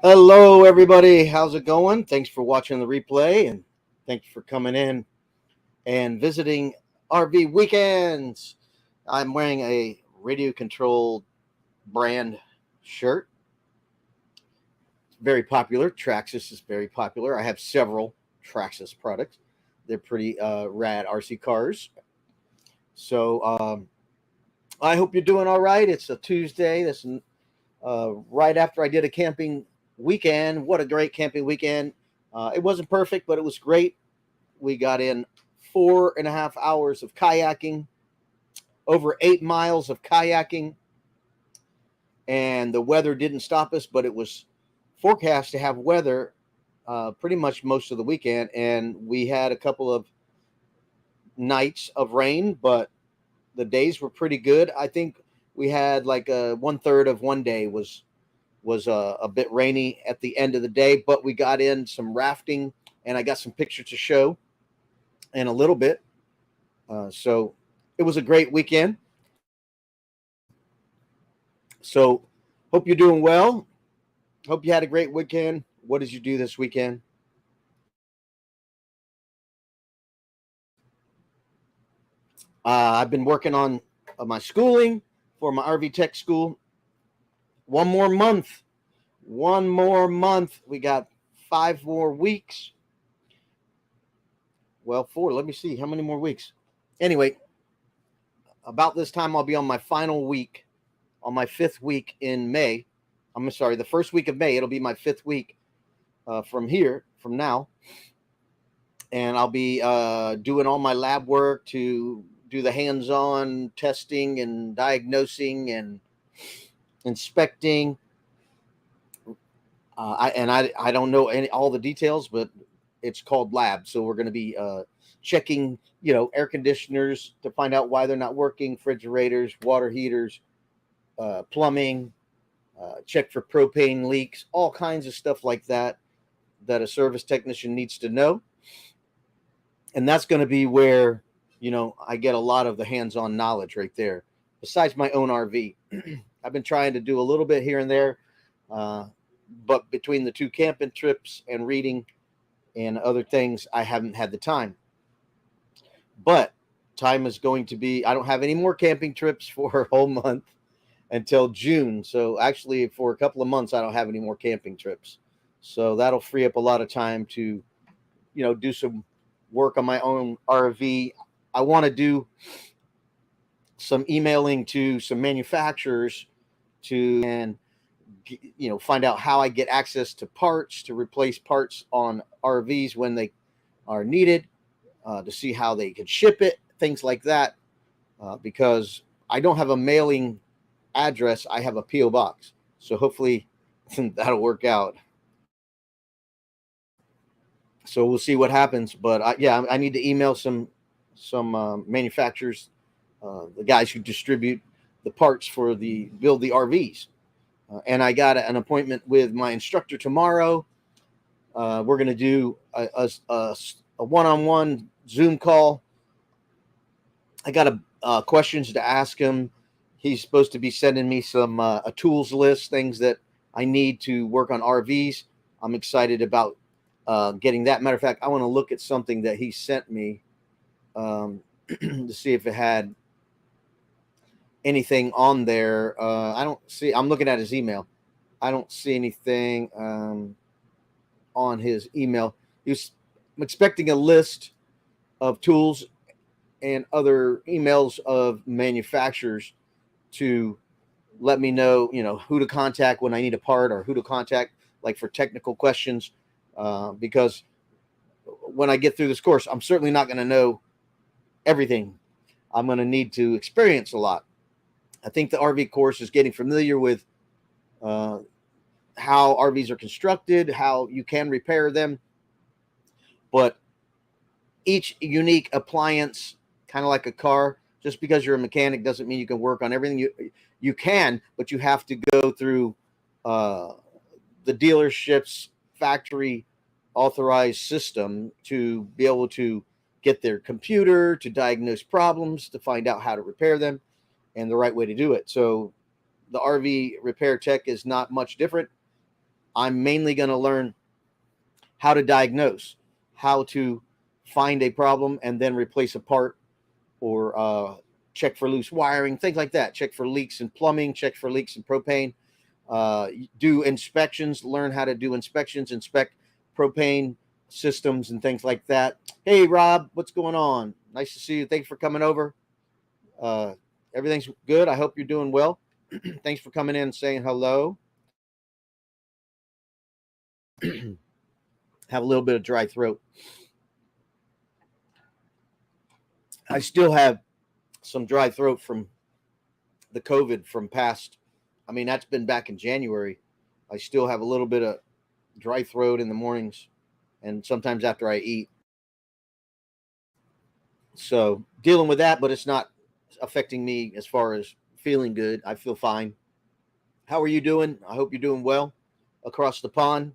Hello, everybody. How's it going? Thanks for watching the replay, and thanks for coming in and visiting RV Weekends. I'm wearing a radio controlled brand shirt. It's very popular. Traxxas is very popular. I have several Traxxas products. They're pretty rad RC cars. So I hope you're doing all right. It's a Tuesday. This right after I did a camping weekend. What a great camping weekend. It wasn't perfect, but it was great. We got in 4.5 hours of kayaking, over 8 miles of kayaking, and the weather didn't stop us, but it was forecast to have weather pretty much most of the weekend, and we had a couple of nights of rain, but the days were pretty good. I think we had like 1/3 of one day was a bit rainy at the end of the day, but we got in some rafting, and I got some pictures to show in a little bit. So it was a great weekend. So hope you're doing well. Hope you had a great weekend. What did you do this weekend? I've been working on my schooling for my RV Tech school. One more month. One more month. We got 5 more weeks. Well, four. Let me see. How many more weeks? Anyway, about this time, I'll be on my final week, on my 5th week in May. I'm sorry, the first week of May. It'll be my 5th week from now. And I'll be doing all my lab work to do the hands-on testing and diagnosing and inspecting. I don't know all the details, but it's called lab. So we're going to be checking, air conditioners to find out why they're not working, refrigerators, water heaters, plumbing, check for propane leaks, all kinds of stuff like that a service technician needs to know. And that's going to be where, I get a lot of the hands-on knowledge right there. Besides my own RV, I've been trying to do a little bit here and there, but between the two camping trips and reading and other things, I haven't had the time. But time is going to be, I don't have any more camping trips for a whole month until June. So actually for a couple of months, I don't have any more camping trips. So that'll free up a lot of time to, do some work on my own RV. I want to do some emailing to some manufacturers and find out how I get access to parts to replace parts on RVs when they are needed, to see how they could ship it, things like that, because I don't have a mailing address. I have a P.O. box. So hopefully that'll work out. So we'll see what happens. But I need to email some manufacturers, the guys who distribute the parts for build the RVs. And I got an appointment with my instructor tomorrow. We're going to do a one-on-one Zoom call. I got questions to ask him. He's supposed to be sending me some a tools list, things that I need to work on RVs. I'm excited about getting that. Matter of fact, I want to look at something that he sent me to see if it had anything on there. I don't see. I'm looking at his email. I don't see anything on his email. I'm expecting a list of tools and other emails of manufacturers to let me know, who to contact when I need a part, or who to contact, like for technical questions. Because when I get through this course, I'm certainly not going to know everything. I'm going to need to experience a lot. I think the RV course is getting familiar with how RVs are constructed, how you can repair them. But each unique appliance, kind of like a car, just because you're a mechanic doesn't mean you can work on everything. You can, but you have to go through the dealership's factory authorized system to be able to get their computer to diagnose problems, to find out how to repair them and the right way to do it. So the RV repair tech is not much different. I'm mainly going to learn how to diagnose, how to find a problem and then replace a part, or check for loose wiring, things like that. Check for leaks in plumbing, check for leaks in propane, do inspections, learn how to do inspections, inspect propane systems and things like that. Hey, Rob, what's going on? Nice to see you. Thanks for coming over. Uh, Everything's good. I hope you're doing well. Thanks for coming in and saying hello. Have a little bit of dry throat. I still have some dry throat from the COVID from past. I mean, that's been back in January. I still have a little bit of dry throat in the mornings and sometimes after I eat. So dealing with that, but it's not affecting me as far as feeling good. I feel fine. How are you doing? I hope you're doing well across the pond.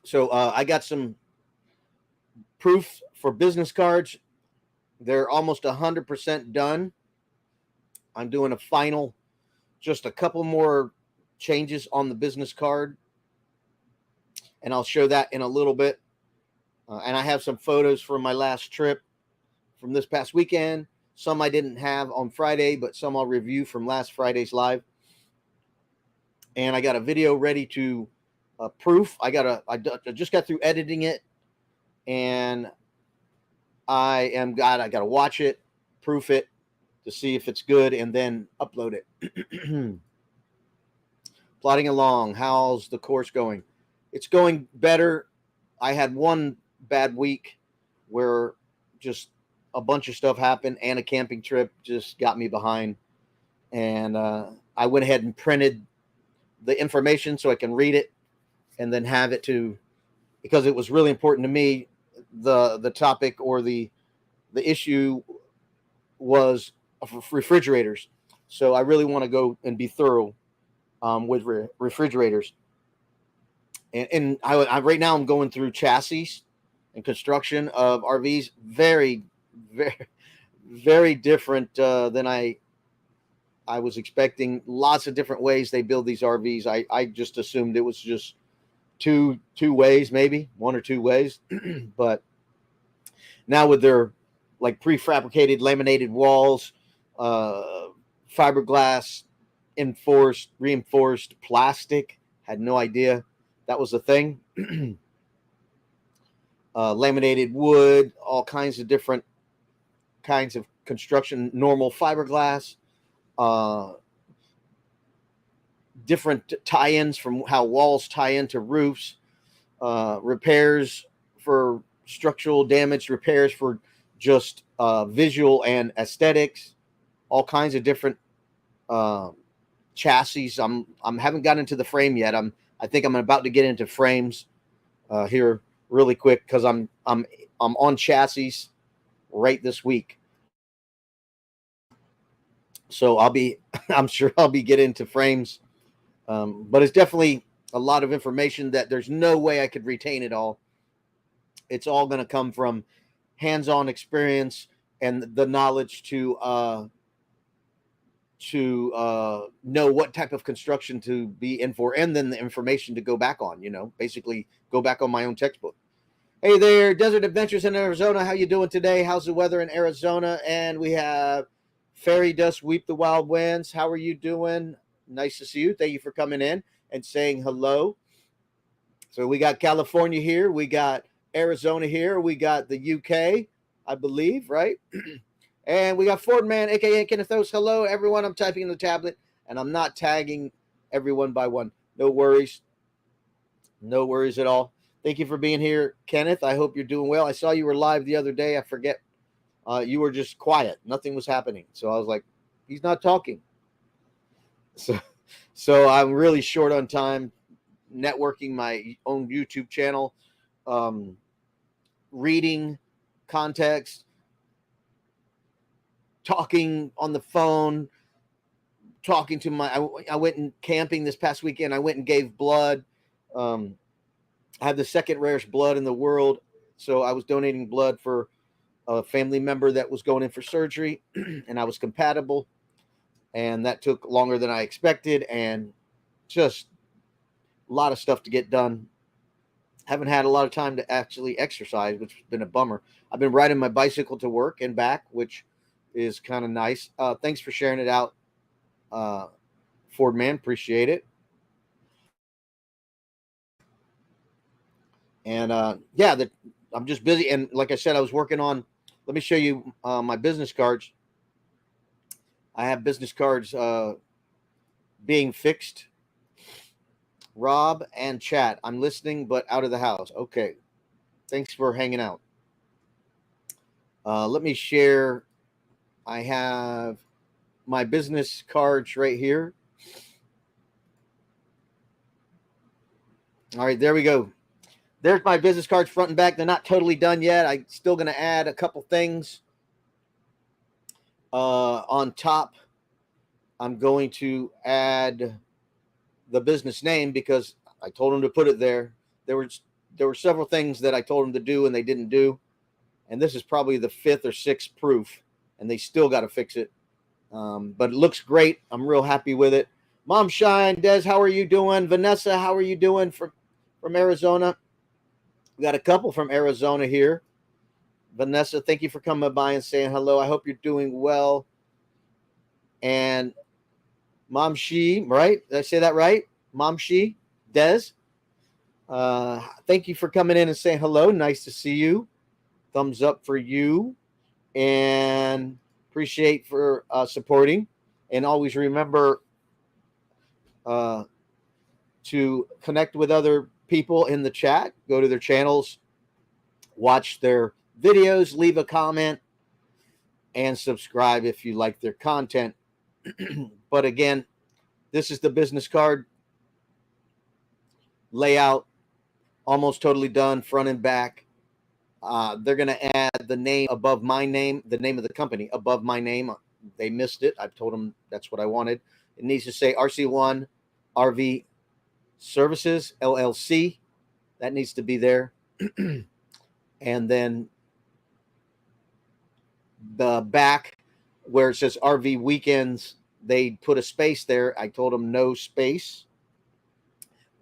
So I got some proof for business cards. They're almost 100% done. I'm doing a final, just a couple more changes on the business card, and I'll show that in a little bit. And I have some photos from my last trip from this past weekend. Some I didn't have on Friday, but some I'll review from last Friday's live. And I got a video ready to proof. I just got through editing it, and I got to watch it, proof it to see if it's good, and then upload it. Plodding along. How's the course going? It's going better. I had one bad week where just a bunch of stuff happened, and a camping trip just got me behind. And I went ahead and printed the information so I can read it and then have it to, because it was really important to me. The topic or the issue was refrigerators. So I really want to go and be thorough with refrigerators. And I right now I'm going through chassis and construction of RVs. Very, very, very different than I was expecting. Lots of different ways they build these RVs. I just assumed it was just two ways, maybe one or two ways. But now with their like prefabricated laminated walls, fiberglass, reinforced plastic, had no idea that was a thing. Laminated wood, all kinds of different kinds of construction, normal fiberglass, different tie-ins from how walls tie into roofs, repairs for structural damage, repairs for just visual and aesthetics, all kinds of different chassis. I'm haven't gotten into the frame yet. I think I'm about to get into frames here really quick because I'm on chassis right this week. So I'm sure I'll be getting into frames. But it's definitely a lot of information that there's no way I could retain it all. It's all going to come from hands-on experience and the knowledge to know what type of construction to be in for, and then the information to go back on, basically go back on my own textbook. Hey there, Desert Adventures in Arizona. How you doing today? How's the weather in Arizona? And we have Fairy Dust Weep the Wild Winds. How are you doing? Nice to see you. Thank you for coming in and saying hello. So we got California here. We got Arizona here. We got the UK, I believe, right? And we got Fordman, a.k.a. Kenneth O's. Hello, everyone. I'm typing in the tablet, and I'm not tagging everyone by one. No worries. No worries at all. Thank you for being here, Kenneth. I hope you're doing well. I saw you were live the other day. I forget. You were just quiet. Nothing was happening. So I was like, he's not talking. So I'm really short on time networking my own YouTube channel, reading context, talking on the phone, talking to I went and camping this past weekend. I went and gave blood. I had the second rarest blood in the world. So I was donating blood for a family member that was going in for surgery, and I was compatible. and that took longer than I expected, and just a lot of stuff to get done. Haven't had a lot of time to actually exercise, which has been a bummer. I've been riding my bicycle to work and back, which is kind of nice. Thanks for sharing it out, Ford Man. Appreciate it. And yeah, I'm just busy. And like I said, I was working on. Let me show you my business cards. I have business cards being fixed. Rob and chat. I'm listening, but out of the house. Okay. Thanks for hanging out. Let me share. I have my business cards right here. All right, there we go. There's my business cards front and back. They're not totally done yet. I'm still going to add a couple things on top. I'm going to add the business name because I told them to put it there. There were several things that I told them to do and they didn't do. And this is probably the 5th or 6th proof, and they still got to fix it. But it looks great. I'm real happy with it. Mom Shine, Des, how are you doing? Vanessa, how are you doing from Arizona? We got a couple from Arizona here. Vanessa, thank you for coming by and saying hello. I hope you're doing well. And Mom Shi, right? Did I say that right? Mom Shi, Des. Thank you for coming in and saying hello. Nice to see you. Thumbs up for you. And appreciate for supporting. And always remember to connect with other people in the chat. Go to their channels, watch their videos, leave a comment, and subscribe if you like their content. But again, this is the business card layout, almost totally done, front and back. They're going to add the name above my name, the name of the company above my name. They missed it. I've told them that's what I wanted. It needs to say RC1 RV Services LLC. That needs to be there. And then the back where it says RV Weekends, they put a space there. I told them no space.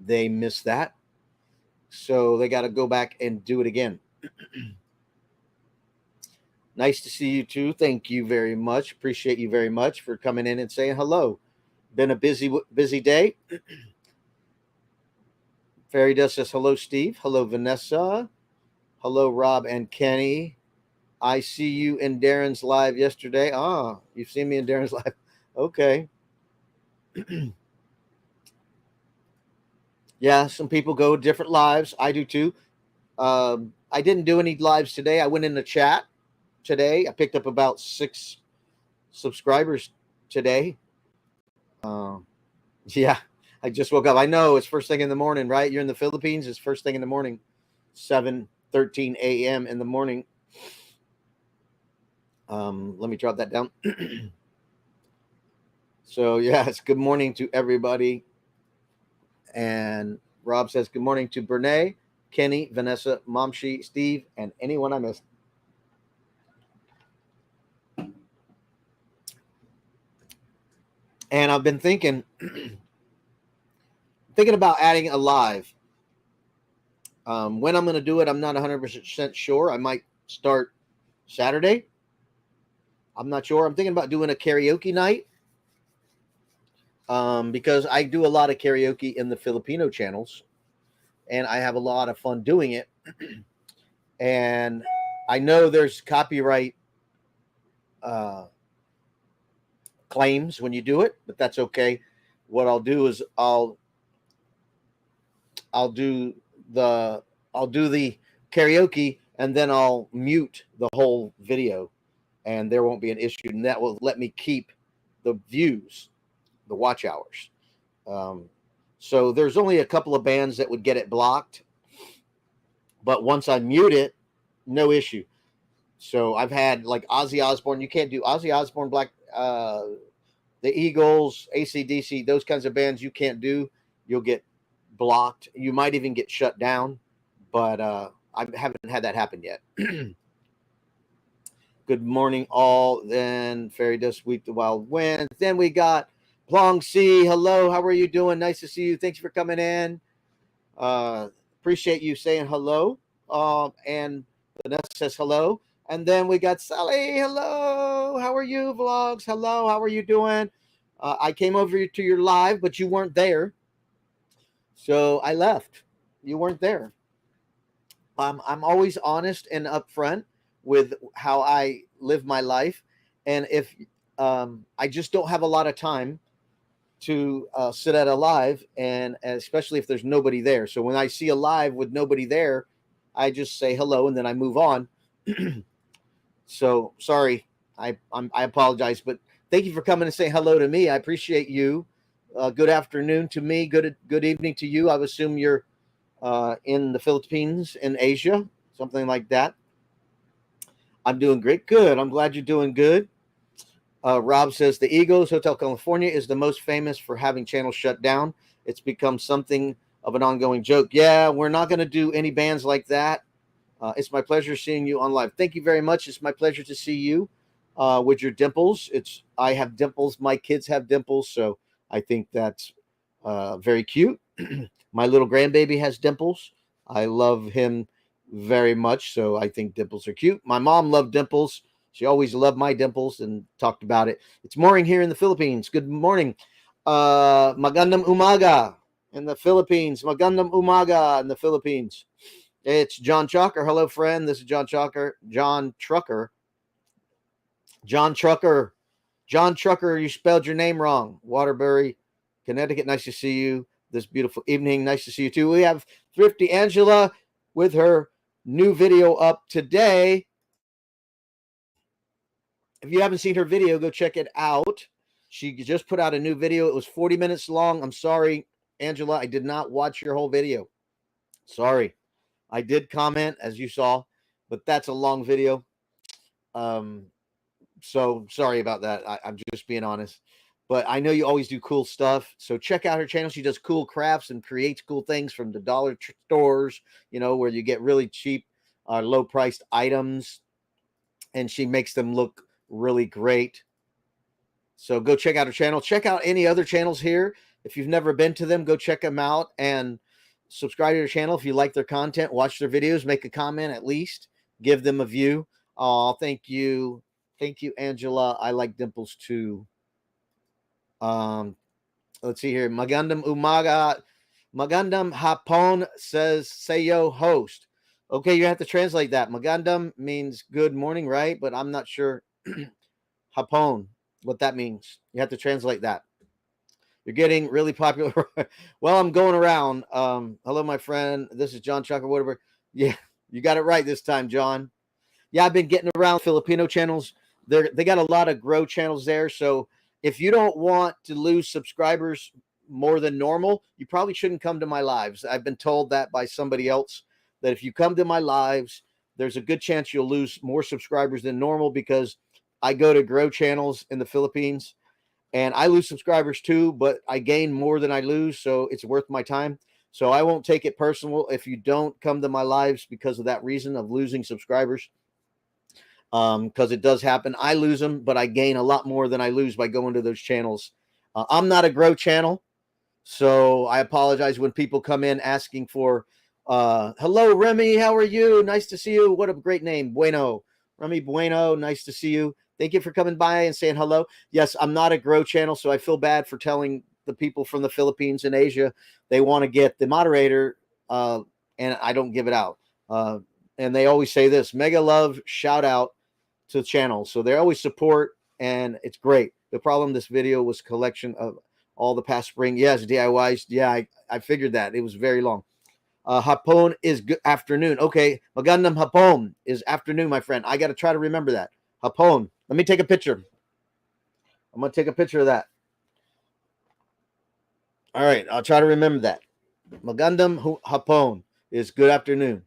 They missed that. So they got to go back and do it again. Nice to see you too. Thank you very much. Appreciate you very much for coming in and saying hello. Been a busy day. Fairy Dust says hello, Steve. Hello, Vanessa. Hello, Rob and Kenny. I see you in Darren's live yesterday. Ah, you've seen me in Darren's live. Okay. Yeah, some people go different lives. I do too. I didn't do any lives today. I went in the chat today. I picked up about 6 subscribers today. Yeah, I just woke up. I know it's first thing in the morning, right? You're in the Philippines. It's first thing in the morning, 7:13 a.m. in the morning. Let me drop that down. So yeah, it's good morning to everybody. And Rob says good morning to Bernae, Kenny, Vanessa, Momshi, Steve, and anyone I missed. And I've been thinking about adding a live. When I'm going to do it, I'm not 100% sure. I might start Saturday. I'm not sure. I'm thinking about doing a karaoke night because I do a lot of karaoke in the Filipino channels, and I have a lot of fun doing it. And I know there's copyright claims when you do it, but that's okay. What I'll do is I'll do the karaoke, and then I'll mute the whole video, and there won't be an issue, and that will let me keep the views, the watch hours. So there's only a couple of bands that would get it blocked, but once I mute it, no issue. So I've had like Ozzy Osbourne. You can't do Ozzy Osbourne, the Eagles, AC/DC, those kinds of bands you can't do. You'll get blocked. You might even get shut down, but I haven't had that happen yet. Good morning, all. Then Fairy Dust Week, the Wild Winds. Then we got Plong C. Hello, how are you doing? Nice to see you. Thanks for coming in. Appreciate you saying hello. And Vanessa says hello. And then we got Sally. Hello, how are you, Vlogs? Hello, how are you doing? I came over to your live, but you weren't there, so I left. You weren't there. I'm always honest and upfront with how I live my life, and if I just don't have a lot of time to sit at a live, and especially if there's nobody there. So when I see a live with nobody there, I just say hello and then I move on. So sorry, I apologize, but thank you for coming and saying hello to me. I appreciate you. Good afternoon to me. Good evening to you. I would assume you're in the Philippines, in Asia, something like that. I'm doing great. Good. I'm glad you're doing good. Rob says the Eagles Hotel California is the most famous for having channels shut down. It's become something of an ongoing joke. Yeah, we're not going to do any bands like that. It's my pleasure seeing you on live. Thank you very much. It's my pleasure to see you with your dimples. I have dimples. My kids have dimples, so I think that's very cute. My little grandbaby has dimples. I love him very much, so I think dimples are cute. My mom loved dimples. She always loved my dimples and talked about it. It's morning here in the Philippines. Good morning. Magandang umaga in the Philippines. Magandang umaga in the Philippines. It's John Chucker. Hello, friend. This is John Chucker. John Trucker. John Trucker. John Trucker, you spelled your name wrong. Waterbury, Connecticut. Nice to see you this beautiful evening. Nice to see you, too. We have Thrifty Angela with her new video up today. If you haven't seen her video, go check it out. She just put out a new video. It was 40 minutes long. I'm sorry, Angela. I did not watch your whole video. Sorry. I did comment, as you saw, but that's a long video. So sorry about that. I'm just being honest. But I know you always do cool stuff. So check out her channel. She does cool crafts and creates cool things from the dollar stores, where you get really cheap, low priced items. And she makes them look really great. So go check out her channel. Check out any other channels here. If you've never been to them, go check them out and subscribe to their channel. If you like their content, watch their videos, make a comment at least, give them a view. Oh, thank you. Thank you, Angela. I like dimples too. Let's see here. Magandang umaga. Magandang hapon says Sayo host. Okay, you have to translate that. Magandang means good morning, right? But I'm not sure hapon, what that means. You have to translate that. You're getting really popular. Well, I'm going around. Hello, my friend. This is John Chucker, whatever. Yeah, you got it right this time, John. Yeah, I've been getting around Filipino channels. They got a lot of grow channels there. So if you don't want to lose subscribers more than normal, you probably shouldn't come to my lives. I've been told that by somebody else, that if you come to my lives, there's a good chance you'll lose more subscribers than normal, because I go to grow channels in the Philippines and I lose subscribers too, but I gain more than I lose. So it's worth my time. So I won't take it personal if you don't come to my lives because of that reason of losing subscribers. Because it does happen. I lose them, but I gain a lot more than I lose by going to those channels. I'm not a grow channel, so I apologize when people come in asking for, hello, Remy, how are you? Nice to see you. What a great name. Bueno. Remy Bueno, nice to see you. Thank you for coming by and saying hello. Yes, I'm not a grow channel, so I feel bad for telling the people from the Philippines and Asia they want to get the moderator, and I don't give it out. And they always say this, mega love, shout out to the channel. So they always support, and it's great. The problem, this video was a collection of all the past spring. Yes, DIYs. Yeah, I figured that. It was very long. Hapon is good afternoon. Okay, Magandang hapon is afternoon, my friend. I got to try to remember that. Hapon. Let me take a picture. I'm going to take a picture of that. All right, I'll try to remember that. Magandang hapon is good afternoon.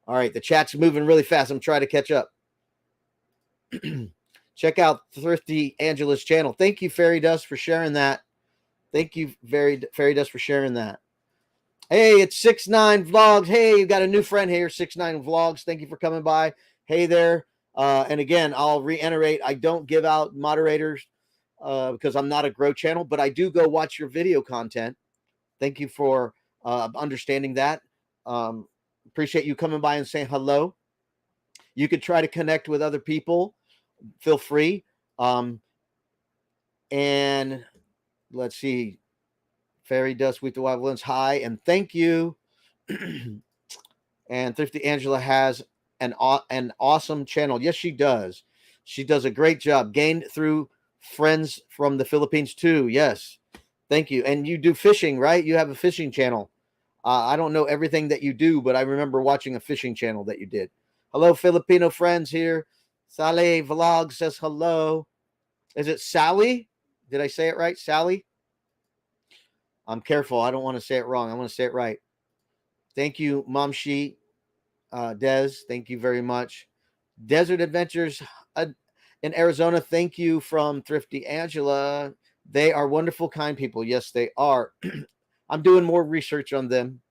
All right, the chat's moving really fast. I'm trying to catch up. Check out Thrifty Angela's channel. Thank you, Fairy Dust, for sharing that. Thank you, Fairy Dust, for sharing that. Hey, it's 6ix9ine Vlogs. Hey, you got a new friend here, 6ix9ine Vlogs. Thank you for coming by. Hey there. And again, I'll reiterate, I don't give out moderators because I'm not a grow channel, but I do go watch your video content. Thank you for understanding that. Appreciate you coming by and saying hello. You could try to connect with other people. Feel free. And let's see. Fairy Dust with the Wild Ones. Hi, and thank you. And Thrifty Angela has an awesome channel. Yes, she does. She does a great job. Gained through friends from the Philippines too. Yes. Thank you. And you do fishing, right? You have a fishing channel. I don't know everything that you do, but I remember watching a fishing channel that you did. Hello, Filipino friends here. Sally Vlog says hello. Is it Sally? Did I say it right? Sally? I'm careful. I don't want to say it wrong. I want to say it right. Thank you, Momshi. Des, thank you very much. Desert Adventures in Arizona, thank you from Thrifty Angela. They are wonderful, kind people. Yes, they are. I'm doing more research on them.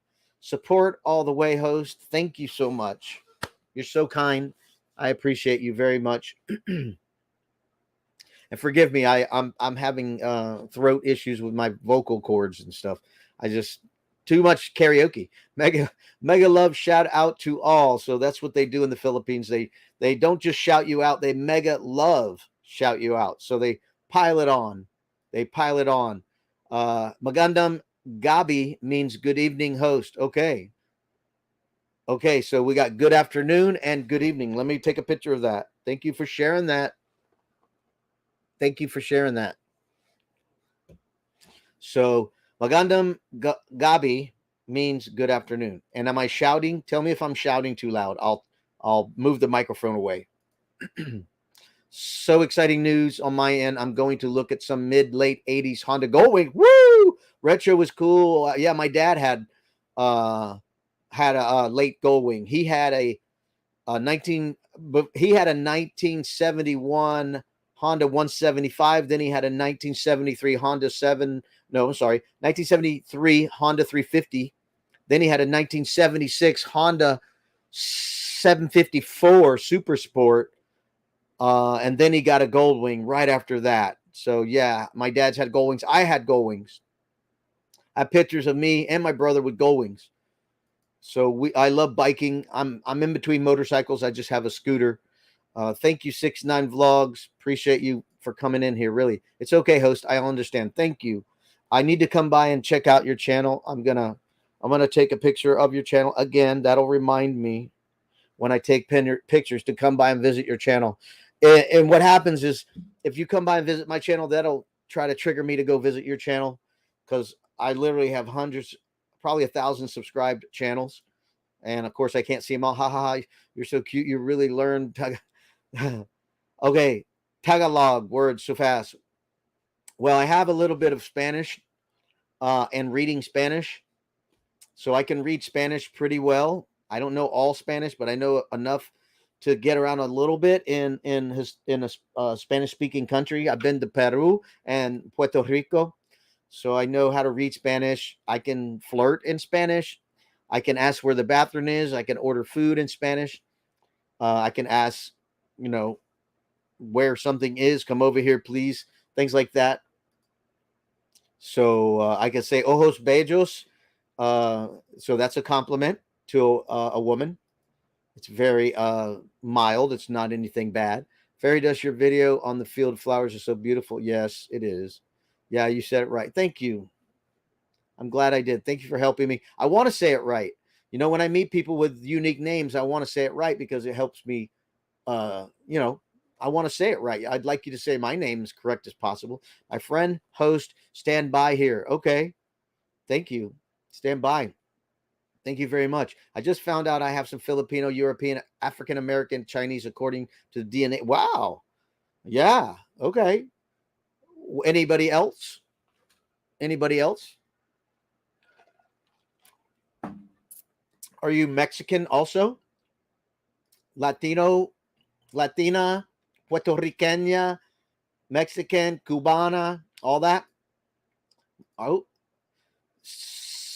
Support all the way, host. Thank you so much. You're so kind. I appreciate you very much. And forgive me, I'm having throat issues with my vocal cords and stuff. I just too much karaoke. Mega love shout out to all. So that's what they do in the Philippines. They don't just shout you out, they mega love shout you out. So they pile it on. They pile it on. Magandang gabi means good evening, host. Okay. Okay, so we got good afternoon and good evening. Let me take a picture of that. Thank you for sharing that. Thank you for sharing that. So magandang gabi means good afternoon. And am I shouting? Tell me if I'm shouting too loud. I'll move the microphone away. So exciting news on my end. I'm going to look at some mid-late 80s Honda Goldwing. Woo! Retro was cool. Yeah, my dad had a late Goldwing. He had a 1971 Honda 175. Then he had a 1973 Honda 1973 Honda 350. Then he had a 1976 Honda 754 Super Sport. And then he got a Goldwing right after that. So yeah, my dad's had Goldwings. I had Goldwings. I have pictures of me and my brother with Goldwings. So I love biking. I'm in between motorcycles. I just have a scooter. Thank you, 69 Vlogs. Appreciate you for coming in here. Really, it's okay, host. I understand. Thank you. I need to come by and check out your channel. I'm gonna take a picture of your channel again. That'll remind me when I take pictures to come by and visit your channel. And what happens is, if you come by and visit my channel, that'll try to trigger me to go visit your channel, because I literally have hundreds, probably 1,000 subscribed channels. And of course, I can't see them all. Ha ha ha. You're so cute. You really learned. Okay. Tagalog words so fast. Well, I have a little bit of Spanish and reading Spanish. So I can read Spanish pretty well. I don't know all Spanish, but I know enough to get around a little bit in a Spanish speaking country. I've been to Peru and Puerto Rico. So I know how to read Spanish. I can flirt in Spanish. I can ask where the bathroom is. I can order food in Spanish. I can ask, where something is. Come over here, please. Things like that. So I can say ojos bellos. So that's a compliment to a woman. It's very mild. It's not anything bad. Fairy Dust, your video on the field flowers is so beautiful. Yes, it is. Yeah, you said it right. Thank you. I'm glad I did. Thank you for helping me. I want to say it right. When I meet people with unique names, I want to say it right because it helps me. I want to say it right. I'd like you to say my name as correct as possible. My friend, host, stand by here. Okay. Thank you. Stand by. Thank you very much. I just found out I have some Filipino, European, African American, Chinese, according to the DNA. Wow. Yeah. Okay. Anybody else? Anybody else? Are you Mexican also? Latino, Latina, Puerto Ricana, Mexican, Cubana, all that? Oh,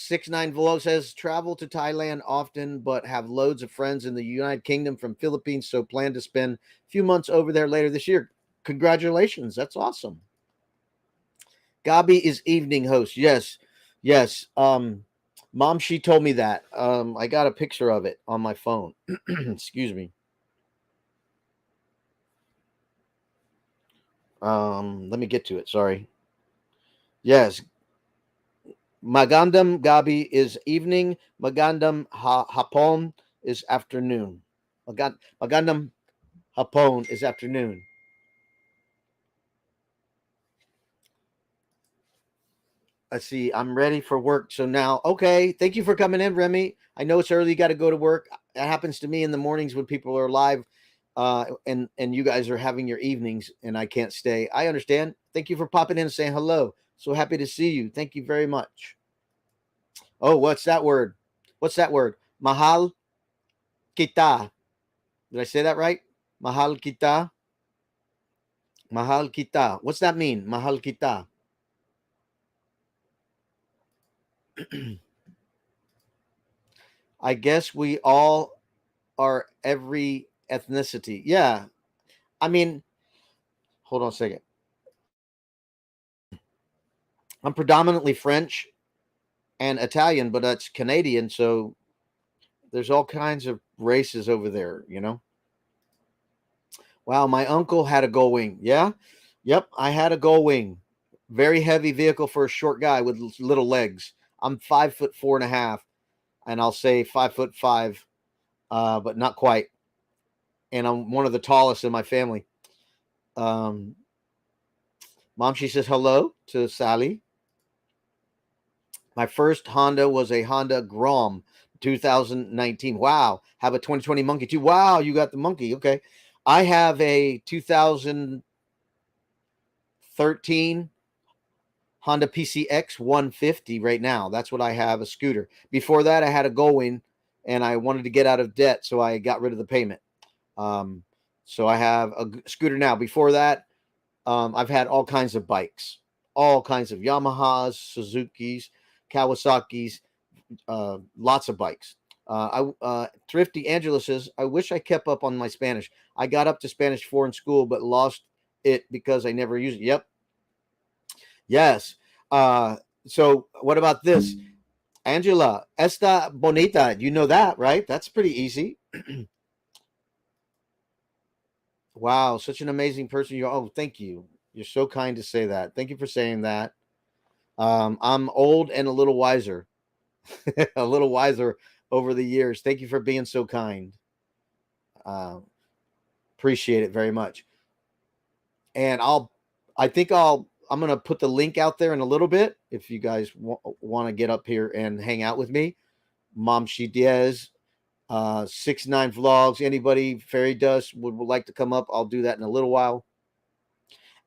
69 Vlog says travel to Thailand often, but have loads of friends in the United Kingdom from Philippines, so plan to spend a few months over there later this year. Congratulations, that's awesome. Gabi is evening host. Yes, yes. Mom, she told me that. I got a picture of it on my phone. Excuse me. Let me get to it. Sorry. Yes, Magandam Gabi is evening. Magandam Hapon is afternoon. Magandam Hapon is afternoon. Let's see. I'm ready for work. So now, okay. Thank you for coming in, Remy. I know it's early. You got to go to work. That happens to me in the mornings when people are live, and you guys are having your evenings, and I can't stay. I understand. Thank you for popping in and saying hello. So happy to see you. Thank you very much. Oh, what's that word? What's that word? Mahal kita. Did I say that right? Mahal kita. Mahal kita. What's that mean? Mahal kita. I guess we all are every ethnicity. Yeah. I mean, hold on a second. I'm predominantly French and Italian, but that's Canadian. So there's all kinds of races over there, you know? Wow. My uncle had a gull wing. Yeah. Yep. I had a gull wing. Very heavy vehicle for a short guy with little legs. I'm 5'4.5", and I'll say 5'5", but not quite. And I'm one of the tallest in my family. Um, Mom, she says hello to Sally. My first Honda was a Honda Grom 2019. Wow. Have a 2020 Monkey too. Wow, you got the Monkey. Okay. I have a 2013 Honda PCX 150 right now. That's what I have, a scooter. Before that, I had a Gullwing, and I wanted to get out of debt, so I got rid of the payment. Um, so I have a scooter now. Before that, I've had all kinds of bikes, all kinds of Yamahas, Suzuki's, Kawasaki's, lots of bikes. Thrifty Angela says, I wish I kept up on my Spanish. I got up to Spanish 4 in school, but lost it because I never used it. Yep. Yes. So what about this? Angela, esta bonita. You know that, right? That's pretty easy. Wow, such an amazing person. You Oh, thank you. You're so kind to say that. Thank you for saying that. I'm old and a little wiser. A little wiser over the years. Thank you for being so kind. Uh, Appreciate it very much. And I'm going to put the link out there in a little bit if you guys want to get up here and hang out with me. Mom She Diaz, 69 Vlogs. Anybody, Fairy Dust, would like to come up, I'll do that in a little while.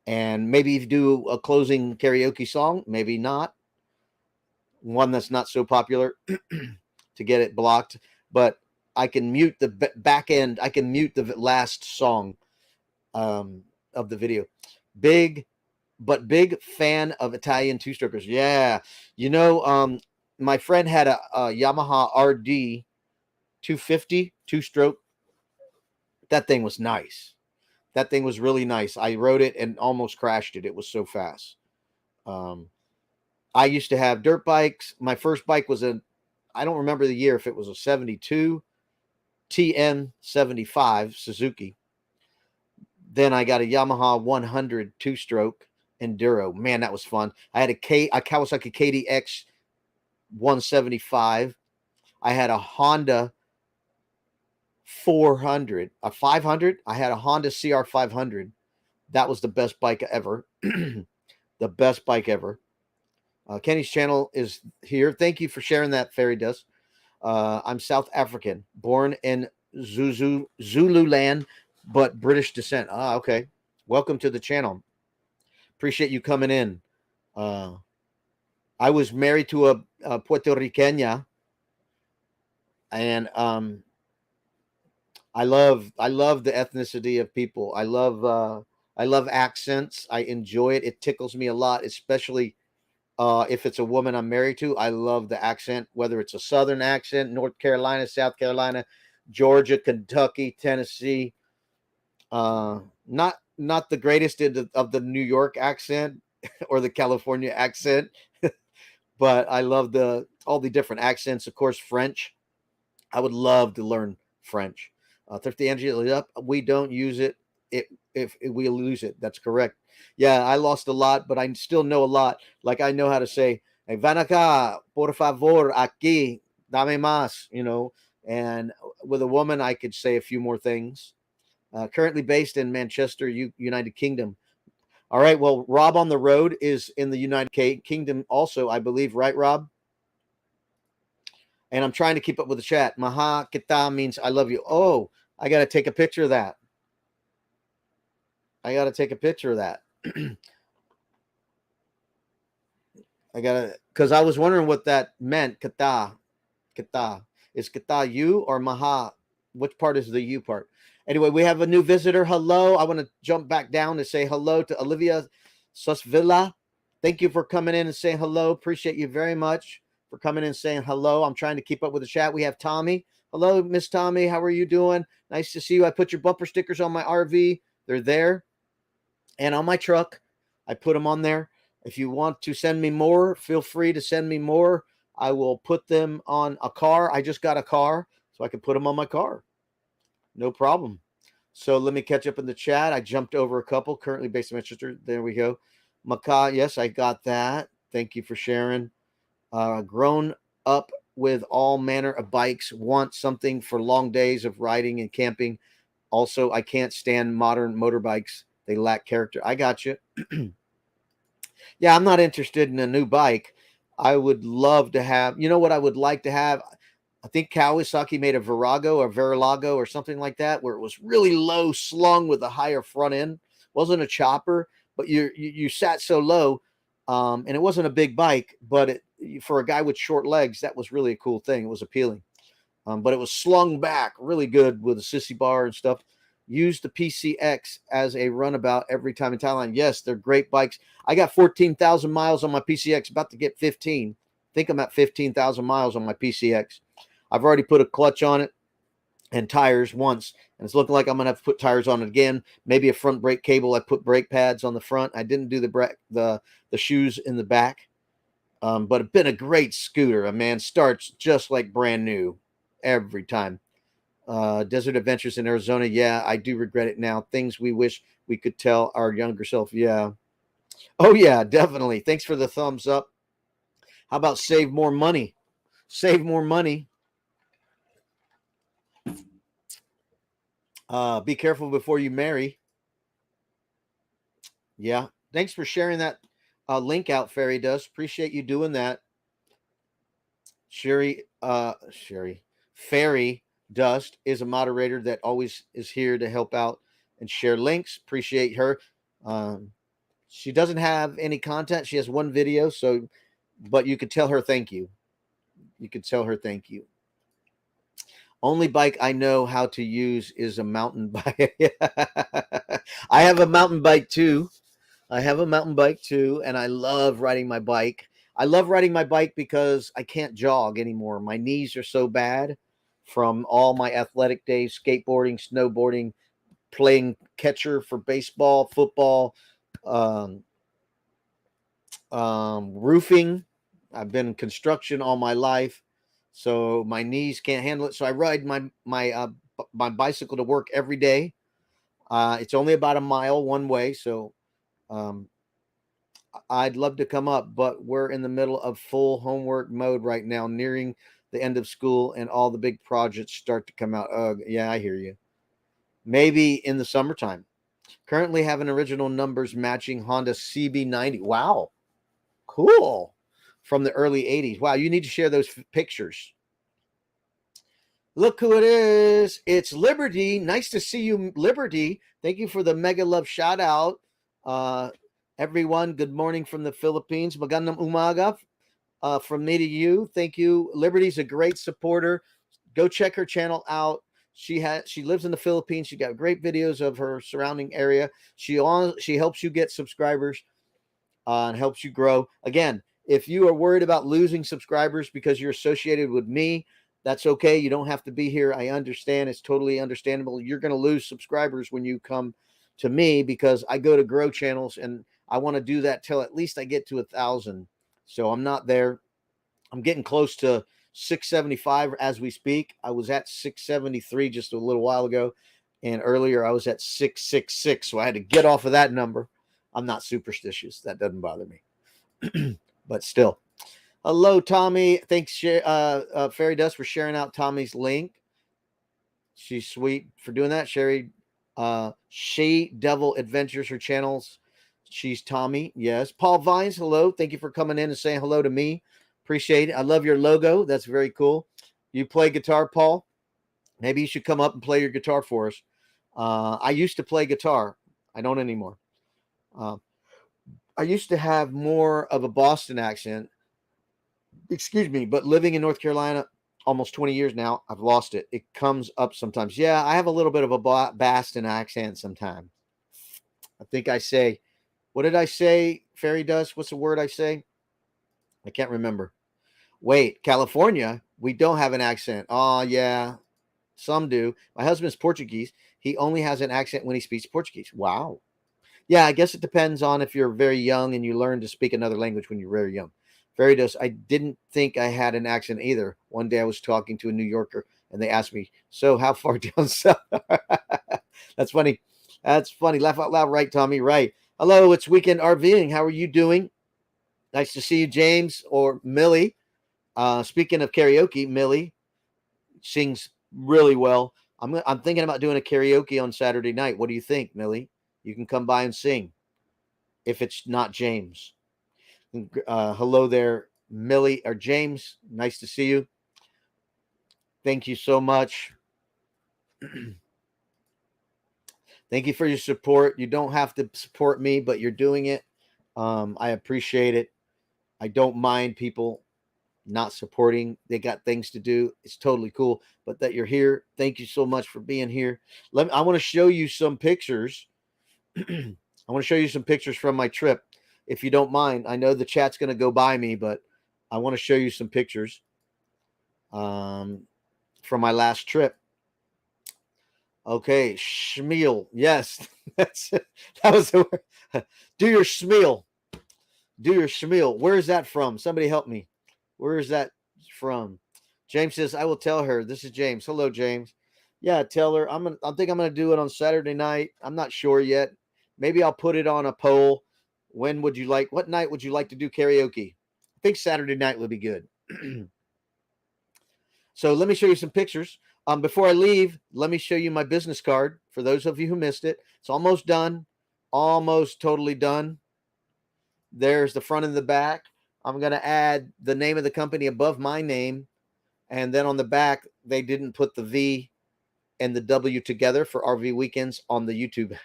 And maybe do a closing karaoke song, maybe not. One that's not so popular to get it blocked. But I can mute the back end. I can mute the last song of the video. Big fan of Italian two-strokers. Yeah. My friend had a Yamaha RD 250 two-stroke. That thing was nice. That thing was really nice. I rode it and almost crashed it. It was so fast. I used to have dirt bikes. My first bike was I don't remember the year, if it was a 72 TM 75 Suzuki. Then I got a Yamaha 100 two-stroke enduro. Man, that was fun. I had a Kawasaki KDX 175. I had a Honda 400, a 500. I had a Honda CR 500. That was the best bike ever. The best bike ever. Kenny's channel is here. Thank you for sharing that, Fairy Dust. I'm South African, born in Zululand, but British descent. Ah, okay. Welcome to the channel. Appreciate you coming in. I was married to a Puerto Ricana, and I love the ethnicity of people. I love accents. I enjoy it. It tickles me a lot, especially If it's a woman I'm married to, I love the accent, whether it's a Southern accent, North Carolina, South Carolina, Georgia, Kentucky, Tennessee. Not the greatest of the New York accent or the California accent, but I love all the different accents. Of course, French. I would love to learn French. Thrifty Angie, up. We don't use it. If we lose it, that's correct. Yeah, I lost a lot, but I still know a lot. Like I know how to say, hey, "Ven acá, por favor, aquí, dame más." And with a woman, I could say a few more things. Currently based in Manchester, United Kingdom. All right. Well, Rob on the road is in the United Kingdom also, I believe, right, Rob? And I'm trying to keep up with the chat. Maha kita means I love you. Oh, I got to take a picture of that. I got to take a picture of that. Because I was wondering what that meant. Kita. Is kita you or maha? Which part is the you part? Anyway, we have a new visitor. Hello. I want to jump back down to say hello to Olivia Susvilla. Thank you for coming in and saying hello. Appreciate you very much for coming in and saying hello. I'm trying to keep up with the chat. We have Tommy. Hello, Miss Tommy. How are you doing? Nice to see you. I put your bumper stickers on my RV. They're there. And on my truck, I put them on there. If you want to send me more, feel free to send me more. I will put them on a car. I just got a car, so I can put them on my car. No problem. So let me catch up in the chat. I jumped over a couple. Currently based in Manchester. There we go. Maka, yes, I got that. Thank you for sharing. Grown up with all manner of bikes. Want something for long days of riding and camping. Also, I can't stand modern motorbikes. They lack character. I got you. Yeah, I'm not interested in a new bike. I would love to have, what I would like to have? I think Kawasaki made a Virago or Verilago or something like that, where it was really low slung with a higher front end. Wasn't a chopper, but you sat so low, and it wasn't a big bike, but for a guy with short legs, that was really a cool thing. It was appealing. But it was slung back really good with a sissy bar and stuff. Use the PCX as a runabout every time in Thailand. Yes, they're great bikes. I got 14,000 miles on my PCX, about to get 15. I think I'm at 15,000 miles on my PCX. I've already put a clutch on it and tires once, and it's looking like I'm going to have to put tires on it again. Maybe a front brake cable. I put brake pads on the front. I didn't do the shoes in the back, but it's been a great scooter. A man starts just like brand new every time. Desert Adventures in Arizona. Yeah, I do regret it now. Things we wish we could tell our younger self. Yeah. Oh, yeah, definitely. Thanks for the thumbs up. How about save more money? Save more money. Be careful before you marry. Yeah. Thanks for sharing that link out, Fairy Dust. Appreciate you doing that. Fairy Dust is a moderator that always is here to help out and share links. Appreciate her. She doesn't have any content. She has one video, but you could tell her thank you. You could tell her thank you. Only bike I know how to use is a mountain bike. I have a mountain bike too. And I love riding my bike. I love riding my bike because I can't jog anymore. My knees are so bad from all my athletic days, skateboarding, snowboarding, playing catcher for baseball, football, roofing. I've been in construction all my life, so my knees can't handle it. So I ride my bicycle to work every day. It's only about a mile one way, so I'd love to come up, but we're in the middle of full homework mode right now, nearing the end of school, and all the big projects start to come out. Yeah, I hear you. Maybe in the summertime. Currently having original numbers matching Honda CB90. Wow. Cool. From the early 80s. Wow, you need to share those pictures. Look who it is. It's Liberty. Nice to see you, Liberty. Thank you for the mega love shout out. Everyone, good morning from the Philippines. Magandang umaga from me to you. Thank you. Liberty's a great supporter. Go check her channel out. She lives in the Philippines. She got great videos of her surrounding area. She helps you get subscribers and helps you grow. Again, If you are worried about losing subscribers because you're associated with me, that's okay. You don't have to be here. I understand. It's totally understandable. You're going to lose subscribers when you come to me because I go to grow channels and I want to do that till at least I get to 1,000. So I'm not there. I'm getting close to 675 as we speak. I was at 673 just a little while ago. And earlier I was at 666. So I had to get off of that number. I'm not superstitious. That doesn't bother me. But still. Hello, Tommy. Thanks, Fairy Dust, for sharing out Tommy's link. She's sweet for doing that. She Devil Adventures, her channels. She's Tommy. Yes. Paul Vines, hello. Thank you for coming in and saying hello to me. Appreciate it. I love your logo. That's very cool. You play guitar, Paul? Maybe you should come up and play your guitar for us. I used to play guitar. I don't anymore. I used to have more of a Boston accent. Excuse me, but living in North Carolina almost 20 years now, I've lost it. It comes up sometimes. Yeah, I have a little bit of a Boston accent sometimes. I think I say, what did I say, Fairy Dust? What's the word I say? I can't remember. Wait, California? We don't have an accent. Oh, yeah, some do. My husband's Portuguese. He only has an accent when he speaks Portuguese. Wow. Yeah, I guess it depends on if you're very young and you learn to speak another language when you're very young. Fairy Dust, I didn't think I had an accent either. One day I was talking to a New Yorker and they asked me, so how far down south? That's funny. That's funny. Laugh out loud. Right, Tommy? Right. Hello, it's Weekend RVing. How are you doing? Nice to see you, James or Millie. Speaking of karaoke, Millie sings really well. I'm thinking about doing a karaoke on Saturday night. What do you think, Millie? You can come by and sing if it's not James. Hello there, Millie or James. Nice to see you. Thank you so much. Thank you for your support. You don't have to support me, but you're doing it. I appreciate it. I don't mind people not supporting. They got things to do. It's totally cool. But that you're here, thank you so much for being here. I want to show you some pictures. I want to show you some pictures from my trip, if you don't mind. I know the chat's going to go by me, but I want to show you some pictures from my last trip. Okay, schmeal. Yes, that was the word. Do your schmeal. Do your schmeal. Where is that from? Somebody help me. Where is that from? James says, I will tell her. This is James. Hello, James. Yeah, tell her. I think I'm gonna do it on Saturday night. I'm not sure yet. Maybe I'll put it on a poll. What night would you like to do karaoke? I think Saturday night would be good. So let me show you some pictures. Before I leave, let me show you my business card for those of you who missed it. It's almost done. Almost totally done. There's the front and the back. I'm going to add the name of the company above my name. And then on the back, they didn't put the V and the W together for RV Weekends on the YouTube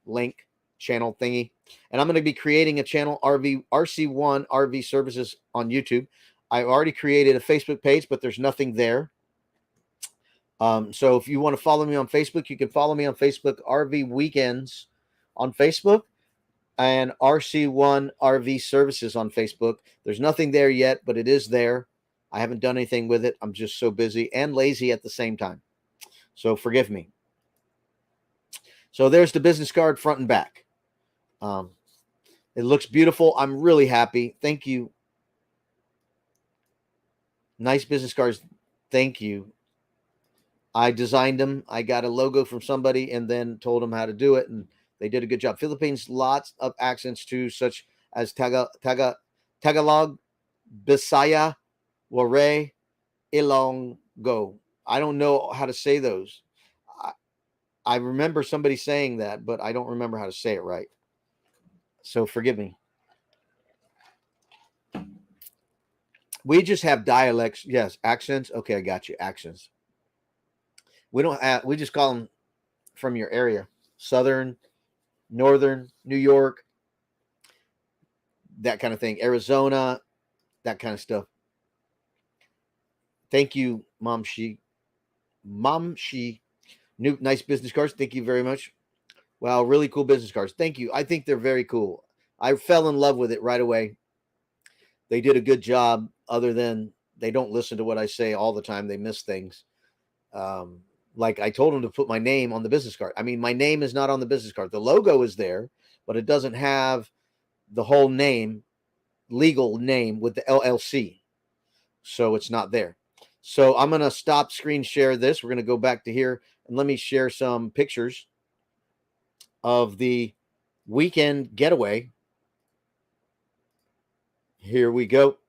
link channel thingy. And I'm going to be creating a channel, RC1 RV Services on YouTube. I already created a Facebook page, but there's nothing there. So if you want to follow me on Facebook, you can follow me on Facebook, RV Weekends on Facebook, and RC1 RV Services on Facebook. There's nothing there yet, but it is there. I haven't done anything with it. I'm just so busy and lazy at the same time. So forgive me. So there's the business card front and back. It looks beautiful. I'm really happy. Thank you. Nice business cards. Thank you. I designed them. I got a logo from somebody and then told them how to do it, and they did a good job. Philippines, lots of accents too, such as Tagalog, Bisaya, Waray, Ilonggo. I don't know how to say those. I remember somebody saying that, but I don't remember how to say it right. So forgive me. We just have dialects. Yes, accents. Okay, I got you. Accents. We just call them from your area. Southern, Northern, New York, that kind of thing. Arizona, that kind of stuff. Thank you, Mom She. New nice business cards. Thank you very much. Wow, really cool business cards. Thank you. I think they're very cool. I fell in love with it right away. they did a good job, other than they don't listen to what I say all the time. They miss things. Um, like I told them to put my name on the business card. I mean, my name is not on the business card. The logo is there, but it doesn't have the whole name, legal name with the LLC. So it's not there. So I'm going to stop screen share this. We're going to go back to here and let me share some pictures of the weekend getaway. Here we go.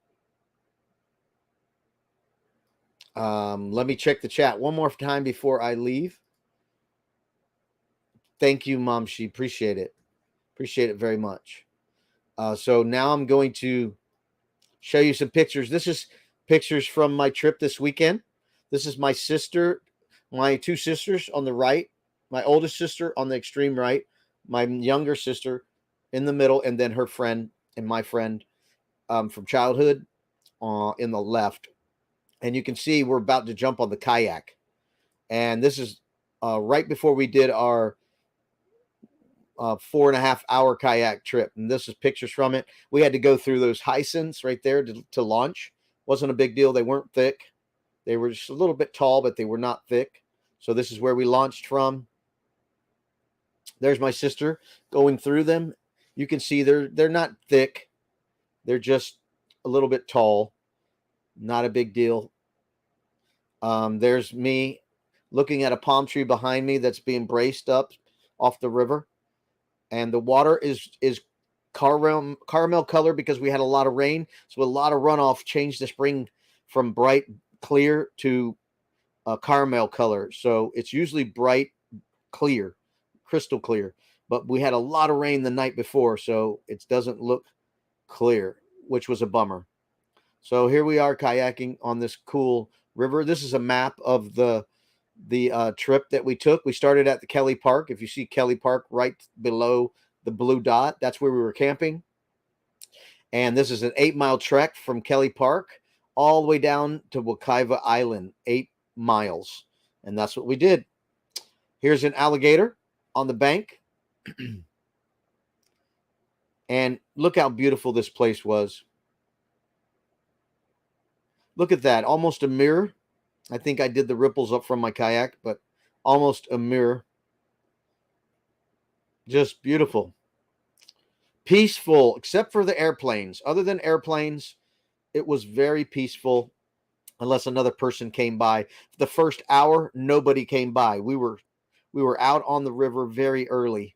Let me check the chat one more time before I leave. Thank you, Mom. She appreciate it. Appreciate it very much. So now I'm going to show you some pictures. This is pictures from my trip this weekend. This is my sister, my two sisters on the right, my oldest sister on the extreme right, my younger sister in the middle, and then her friend and my friend from childhood in the left. And you can see we're about to jump on the kayak. And this is right before we did our 4.5-hour kayak trip. And this is pictures from it. We had to go through those hyacinths right there to launch. Wasn't a big deal. They weren't thick. They were just a little bit tall, but they were not thick. So this is where we launched from. There's my sister going through them. You can see they're not thick. They're just a little bit tall. Not a big deal. There's me looking at a palm tree behind me that's being braced up off the river. And the water is caramel color because we had a lot of rain. So a lot of runoff changed the spring from bright clear to caramel color. So it's usually bright clear, crystal clear. But we had a lot of rain the night before, so it doesn't look clear, which was a bummer. So here we are kayaking on this cool river. This is a map of the trip that we took. We started at the Kelly Park. If you see Kelly Park right below the blue dot, that's where we were camping. And this is an 8-mile trek from Kelly Park all the way down to Wekiva Island, 8 miles. And that's what we did. Here's an alligator on the bank. And look how beautiful this place was. Look at that, almost a mirror. I think I did the ripples up from my kayak, but almost a mirror. Just beautiful. Peaceful, except for the airplanes. Other than airplanes, it was very peaceful, unless another person came by. The first hour, nobody came by. We were out on the river very early,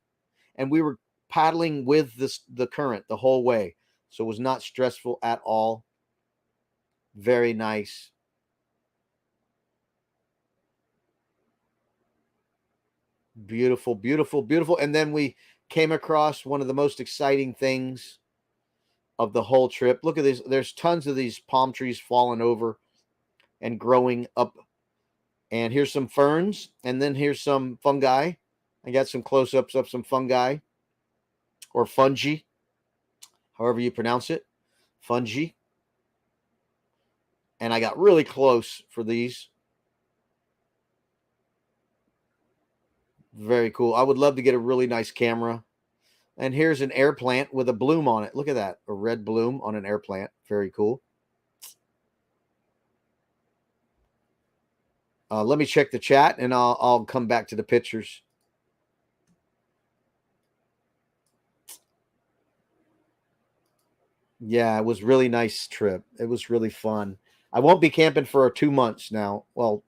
and we were paddling with the current the whole way. So it was not stressful at all. Very nice. Beautiful, beautiful, beautiful. And then we came across one of the most exciting things of the whole trip. Look at this. There's tons of these palm trees falling over and growing up. And here's some ferns. And then here's some fungi. I got some close-ups of some fungi or fungi, however you pronounce it. Fungi. And I got really close for these. Very cool. I would love to get a really nice camera. And here's an air plant with a bloom on it. Look at that. A red bloom on an air plant. Very cool. Let me check the chat and I'll come back to the pictures. Yeah, it was really nice trip. It was really fun. I won't be camping for 2 months now. Well,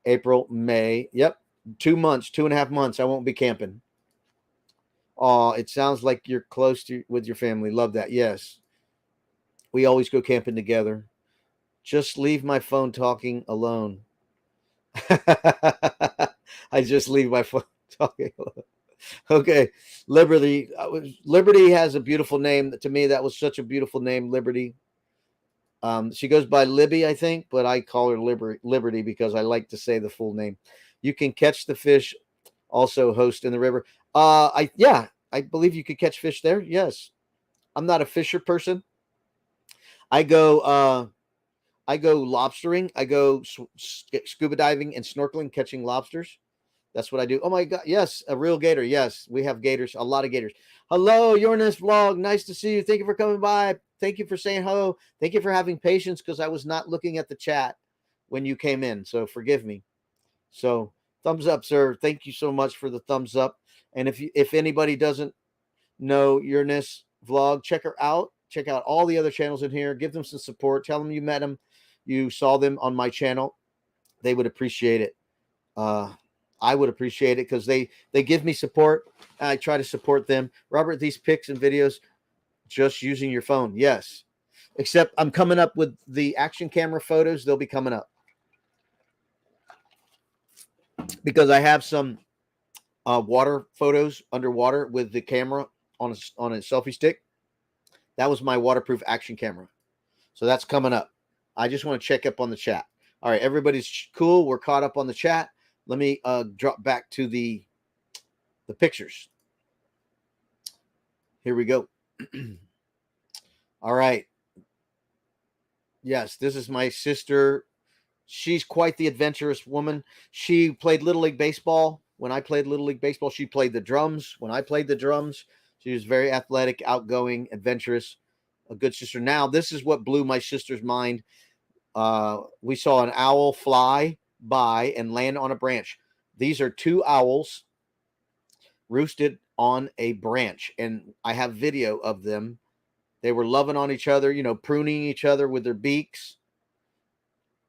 April, May. Yep. 2 months, 2.5 months. I won't be camping. Oh, it sounds like you're close with your family. Love that. Yes. We always go camping together. Just leave my phone talking alone. I just leave my phone talking alone. Okay. Liberty. Liberty has a beautiful name. To me, that was such a beautiful name, Liberty. She goes by Libby, I think, but I call her Liberty because I like to say the full name. You can catch the fish, also host in the river. I believe you could catch fish there. Yes. I'm not a fisher person. I go lobstering. I go scuba diving and snorkeling, catching lobsters. That's what I do. Oh my God. Yes. A real gator. Yes. We have gators, a lot of gators. Hello, Yorness Vlog. Nice to see you. Thank you for coming by. Thank you for saying hello. Thank you for having patience because I was not looking at the chat when you came in. So forgive me. So thumbs up, sir. Thank you so much for the thumbs up. And if anybody doesn't know Uranus vlog, check her out. Check out all the other channels in here. Give them some support. Tell them you met them. You saw them on my channel. They would appreciate it. I would appreciate it because they give me support. I try to support them. Robert, these pics and videos just using your phone. Yes. Except I'm coming up with the action camera photos. They'll be coming up because I have some water photos underwater with the camera on a selfie stick. That was my waterproof action camera. So that's coming up. I just want to check up on the chat. All right, everybody's cool. We're caught up on the chat. Let me drop back to the pictures. Here we go. All right. Yes, this is my sister. She's quite the adventurous woman. She played Little League Baseball. When I played Little League Baseball, she played the drums. When I played the drums, she was very athletic, outgoing, adventurous, a good sister. Now, this is what blew my sister's mind. We saw an owl fly by and land on a branch. These are two owls roosted on a branch, and I have video of them. They were loving on each other, pruning each other with their beaks.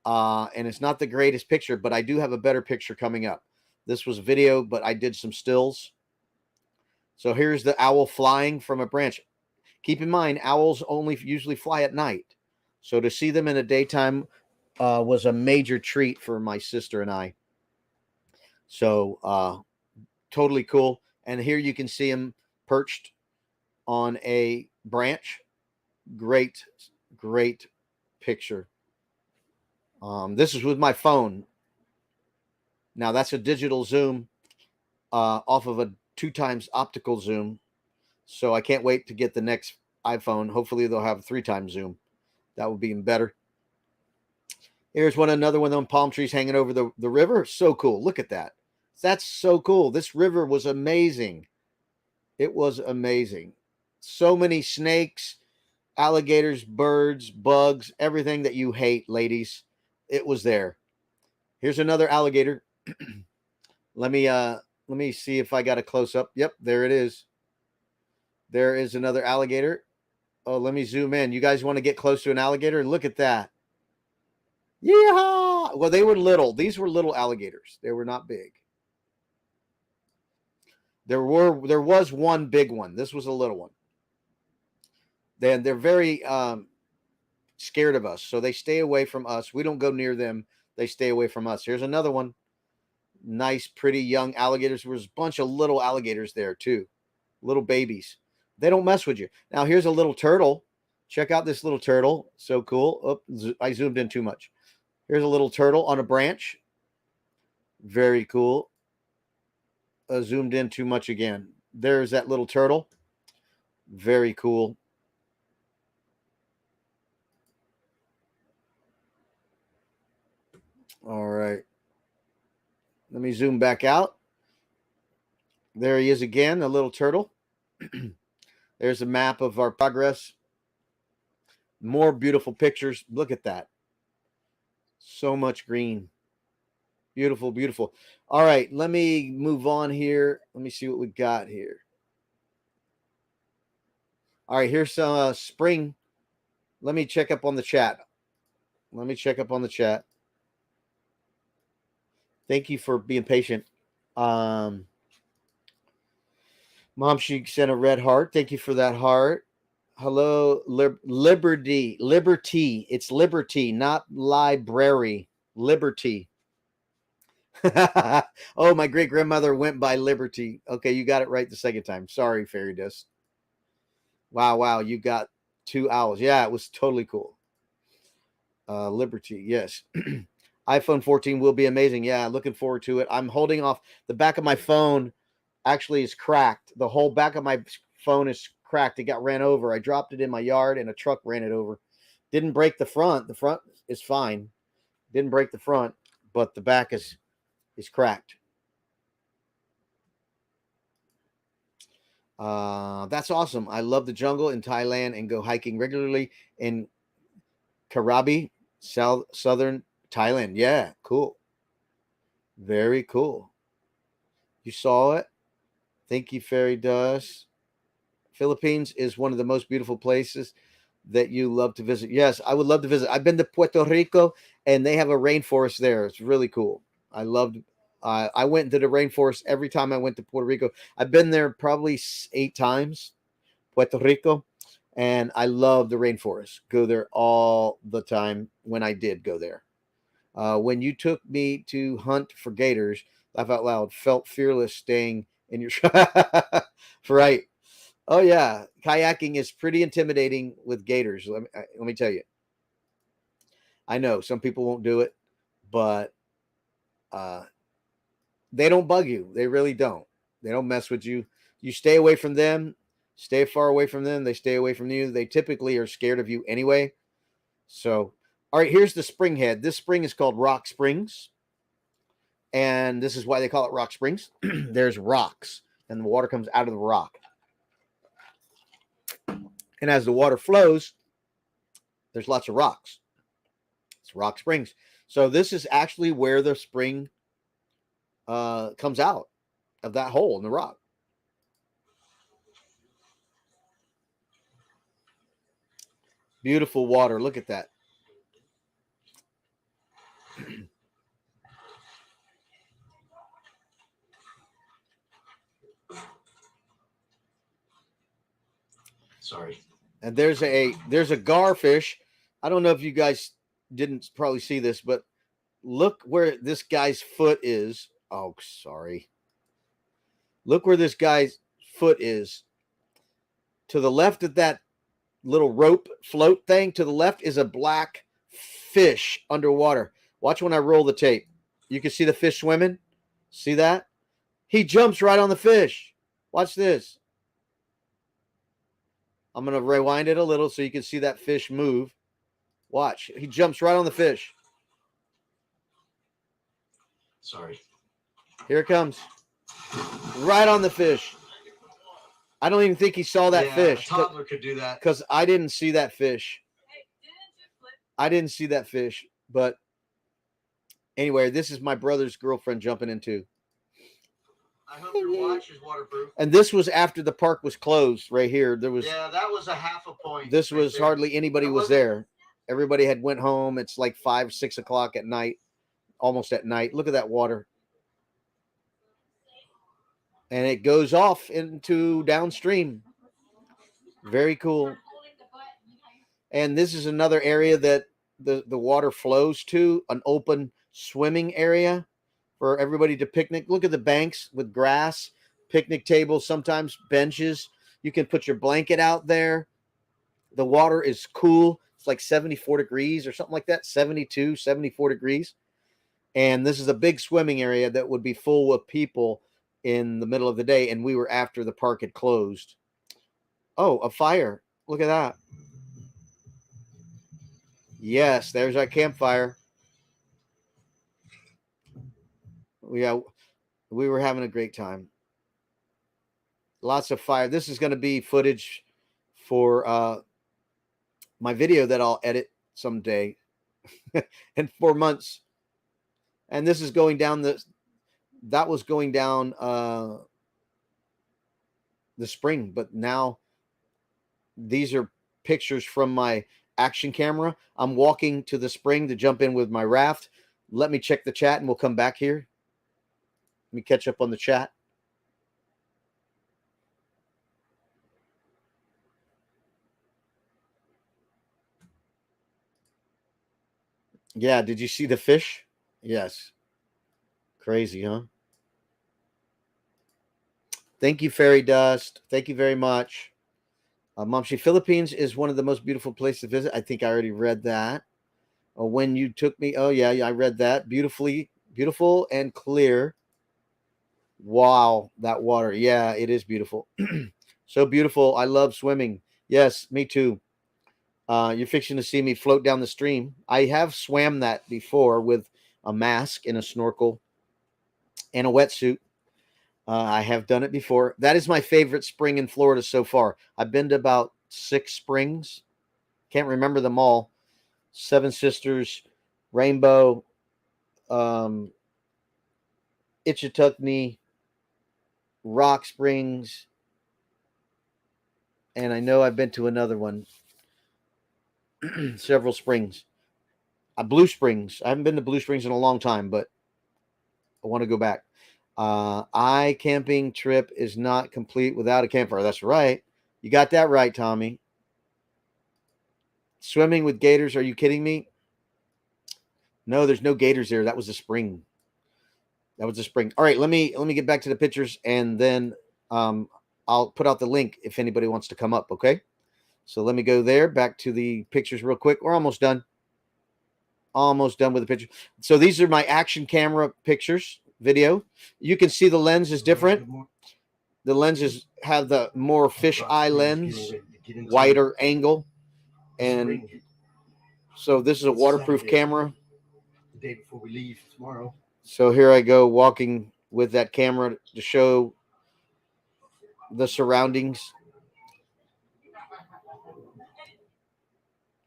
And it's not the greatest picture, but I do have a better picture coming up. This was video, but I did some stills. So here's the owl flying from a branch. Keep in mind, owls only usually fly at night. So to see them in the daytime was a major treat for my sister and I. So totally cool. And here you can see him perched on a branch. Great, great picture. This is with my phone. Now that's a digital zoom off of a 2x optical zoom. So I can't wait to get the next iPhone. Hopefully they'll have a 3x zoom. That would be even better. Here's another one of them palm trees hanging over the river. So cool. Look at that. That's so cool. This river was amazing. It was amazing. So many snakes, alligators, birds, bugs, everything that you hate, ladies. It was there. Here's another alligator. Let me see if I got a close up. Yep, there it is. There is another alligator. Oh, let me zoom in. You guys want to get close to an alligator? Look at that. Yeehaw! Well, they were little. These were little alligators. They were not big. There was one big one. This was a little one. Then they're very scared of us, so they stay away from us. We don't go near them. They stay away from us. Here's another one. Nice, pretty young alligators. There was a bunch of little alligators there too. Little babies. They don't mess with you. Now, here's a little turtle. Check out this little turtle. So cool. Oh, I zoomed in too much. Here's a little turtle on a branch. Very cool. Zoomed in too much again. There's that little turtle. Very cool. All right. Let me zoom back out. There he is again, a little turtle. There's a map of our progress. More beautiful pictures. Look at that. So much green. Beautiful, beautiful. All right, let me move on here. Let me see what we got here. All right, here's some spring. Let me check up on the chat. Thank you for being patient. Mom, she sent a red heart. Thank you for that heart. Hello, Liberty. It's Liberty, not library. Liberty. Oh, my great grandmother went by Liberty. Okay, you got it right the second time. Sorry, Fairy Dust. Wow, you got 2 owls. Yeah, it was totally cool. Liberty, yes. iPhone 14 will be amazing. Yeah, looking forward to it. I'm holding off. The back of my phone actually is cracked. The whole back of my phone is cracked. It got ran over. I dropped it in my yard and a truck ran it over. Didn't break the front. The front is fine. Didn't break the front, but the back is cracked. That's awesome. I love the jungle in Thailand and go hiking regularly in Krabi, southern Thailand. Yeah, cool. Very cool. You saw it. Thank you, Fairy Dust. Philippines is one of the most beautiful places that you love to visit. Yes, I would love to visit. I've been to Puerto Rico, and they have a rainforest there. It's really cool. I loved. I went into the rainforest every time I went to Puerto Rico. I've been there probably 8 times, Puerto Rico, and I love the rainforest. Go there all the time when I did go there. When you took me to hunt for gators, laugh out loud, felt fearless staying in your right. Oh yeah, kayaking is pretty intimidating with gators. Let me tell you. I know some people won't do it, but uh, they don't bug you. They really don't. They don't mess with you. You stay away from them. Stay far away from them. They stay away from you. They typically are scared of you anyway. So, all right, here's the spring head. This spring is called Rock Springs, and this is why they call it Rock Springs. There's rocks, and the water comes out of the rock. And as the water flows, there's lots of rocks. It's Rock Springs. So this is actually where the spring comes out of that hole in the rock. Beautiful water. Look at that. Sorry. And there's a garfish. I don't know if you guys didn't probably see this, but look where this guy's foot is. Oh, sorry. Look where this guy's foot is. To the left of that little rope float thing, to the left is a black fish underwater. Watch when I roll the tape. You can see the fish swimming. See that? He jumps right on the fish. Watch this. I'm going to rewind it a little so you can see that fish move. Watch. He jumps right on the fish. Sorry. Here it comes. Right on the fish. I don't even think he saw that fish. A toddler could do that. Because I didn't see that fish. I didn't see that fish. But anyway, this is my brother's girlfriend jumping into. I hope your watch is waterproof. And this was after the park was closed right here. There was that was a half a point. This was there. Hardly anybody was there. Everybody had went home. It's like 5, 6 o'clock at night, almost at night. Look at that water. And it goes off into downstream. Very cool. And this is another area that the water flows to, an open swimming area for everybody to picnic. Look at the banks with grass, picnic tables, sometimes benches. You can put your blanket out there. The water is cool. It's like 74 degrees or something like that, 72, 74 degrees. And this is a big swimming area that would be full of people in the middle of the day. And we were after the park had closed. Oh, a fire. Look at that. Yes, there's our campfire. Yeah, we were having a great time. Lots of fire. This is going to be footage for my video that I'll edit someday in 4 months. And this is going down that was going down the spring, but now these are pictures from my action camera. I'm walking to the spring to jump in with my raft. Let me check the chat and we'll come back here. Let me catch up on the chat. Yeah, did you see the fish? Yes. Crazy, huh? Thank you, Fairy Dust. Thank you very much. Momshi, Philippines is one of the most beautiful places to visit. I think I already read that. When you took me, oh yeah, I read that. Beautiful and clear. Wow, that water. Yeah, it is beautiful. So beautiful. I love swimming. Yes, me too. You're fixing to see me float down the stream. I have swam that before with a mask and a snorkel and a wetsuit. I have done it before. That is my favorite spring in Florida so far. I've been to about 6 springs. Can't remember them all. Seven Sisters, Rainbow, um, Itchitucknee, Rock Springs, and I know I've been to another one. Several springs. Blue Springs. I haven't been to Blue Springs in a long time, but I want to go back. Camping trip is not complete without a campfire. That's right. You got that right, Tommy. Swimming with gators. Are you kidding me? No, there's no gators there. That was a spring. That was a spring. All right, let me get back to the pictures, and then I'll put out the link if anybody wants to come up. Okay. So let me go there. Back to the pictures real quick. We're almost done. Almost done with the picture. So these are my action camera pictures, video. You can see the lens is different. The lenses have the more fish-eye lens, wider angle. And so this is a waterproof camera. The day before we leave tomorrow. So here I go walking with that camera to show the surroundings.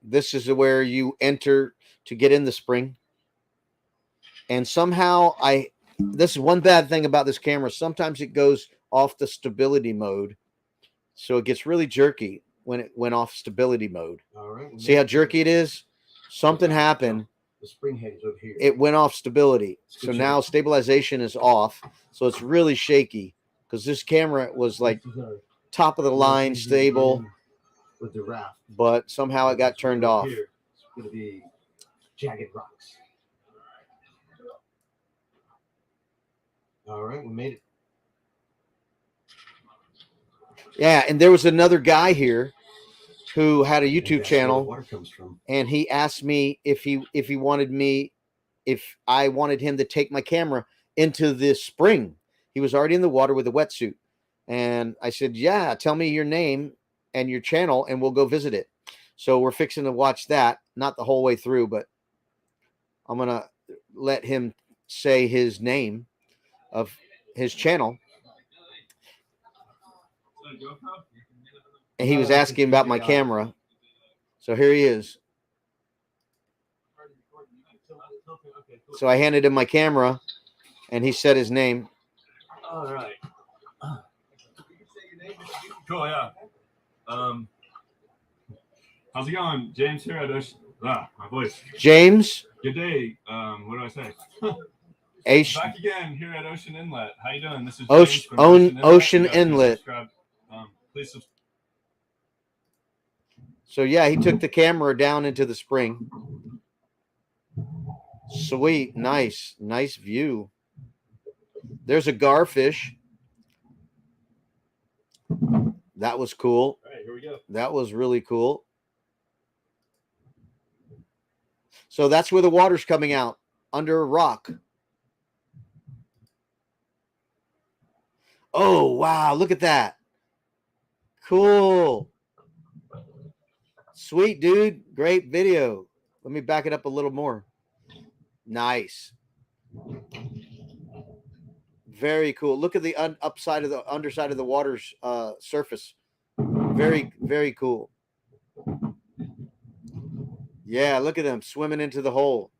This is where you enter to get in the spring. And somehow this is one bad thing about this camera. Sometimes it goes off the stability mode. So it gets really jerky when it went off stability mode. All right. See how jerky it is? Something happened. The spring head is over here. It went off stability. So now stabilization is off. So it's really shaky because this camera was like top of the line, stable. With the raft. But somehow it got turned off. Here, it's going to be jagged rocks. All right, we made it. Yeah, and there was another guy here who had a YouTube channel, Where the water comes from. And he asked me if I wanted him to take my camera into this spring. He was already in the water with a wetsuit, and I said, "Yeah, tell me your name and your channel, and we'll go visit it." So we're fixing to watch that, not the whole way through, but I'm gonna let him say his name of his channel. And he was asking about my camera. So here he is. So I handed him my camera, and he said his name. All right. Cool, yeah. How's it going? James here at Ocean. My voice. James. Good day. What do I say? Back again here at Ocean Inlet. How you doing? This is James from Ocean Inlet. Please subscribe. So yeah, he took the camera down into the spring. Sweet, nice view. There's a garfish. That was cool. All right, here we go. That was really cool. So that's where the water's coming out, under a rock. Oh, wow, look at that. Cool. Sweet, dude. Great video. Let me back it up a little more. Nice. Very cool. Look at the underside of the water's surface. Very, very cool. Yeah, look at them swimming into the hole.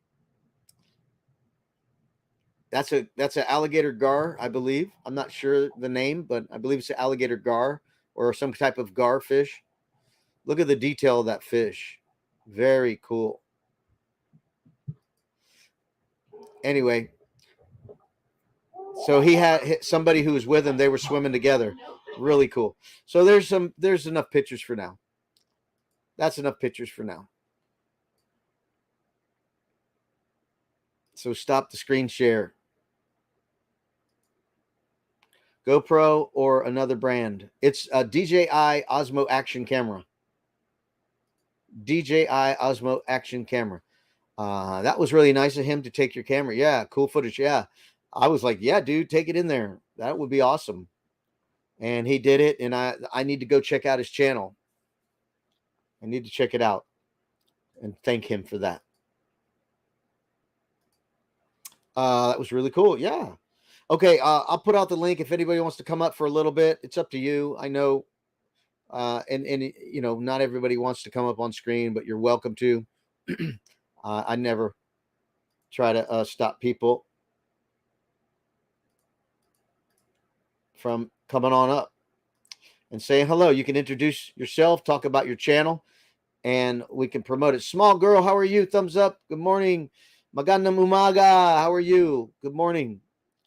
That's an alligator gar, I believe. I'm not sure the name, but I believe it's an alligator gar or some type of gar fish. Look at the detail of that fish. Very cool. Anyway, so he had somebody who was with him. They were swimming together. Really cool. So there's enough pictures for now. That's enough pictures for now. So stop the screen share. GoPro or another brand. It's a DJI Osmo Action Camera. DJI Osmo Action Camera. That was really nice of him to take your camera. Yeah, cool footage. Yeah. I was like, yeah, dude, take it in there. That would be awesome. And he did it, and I need to go check out his channel. I need to check it out and thank him for that. That was really cool. Yeah. Okay, I'll put out the link if anybody wants to come up for a little bit. It's up to you. I know, and you know, not everybody wants to come up on screen, but you're welcome to. I never try to stop people from coming on up and saying hello. You can introduce yourself, talk about your channel, and we can promote it. Small girl, how are you? Thumbs up. Good morning. Magandang umaga. How are you? Good morning.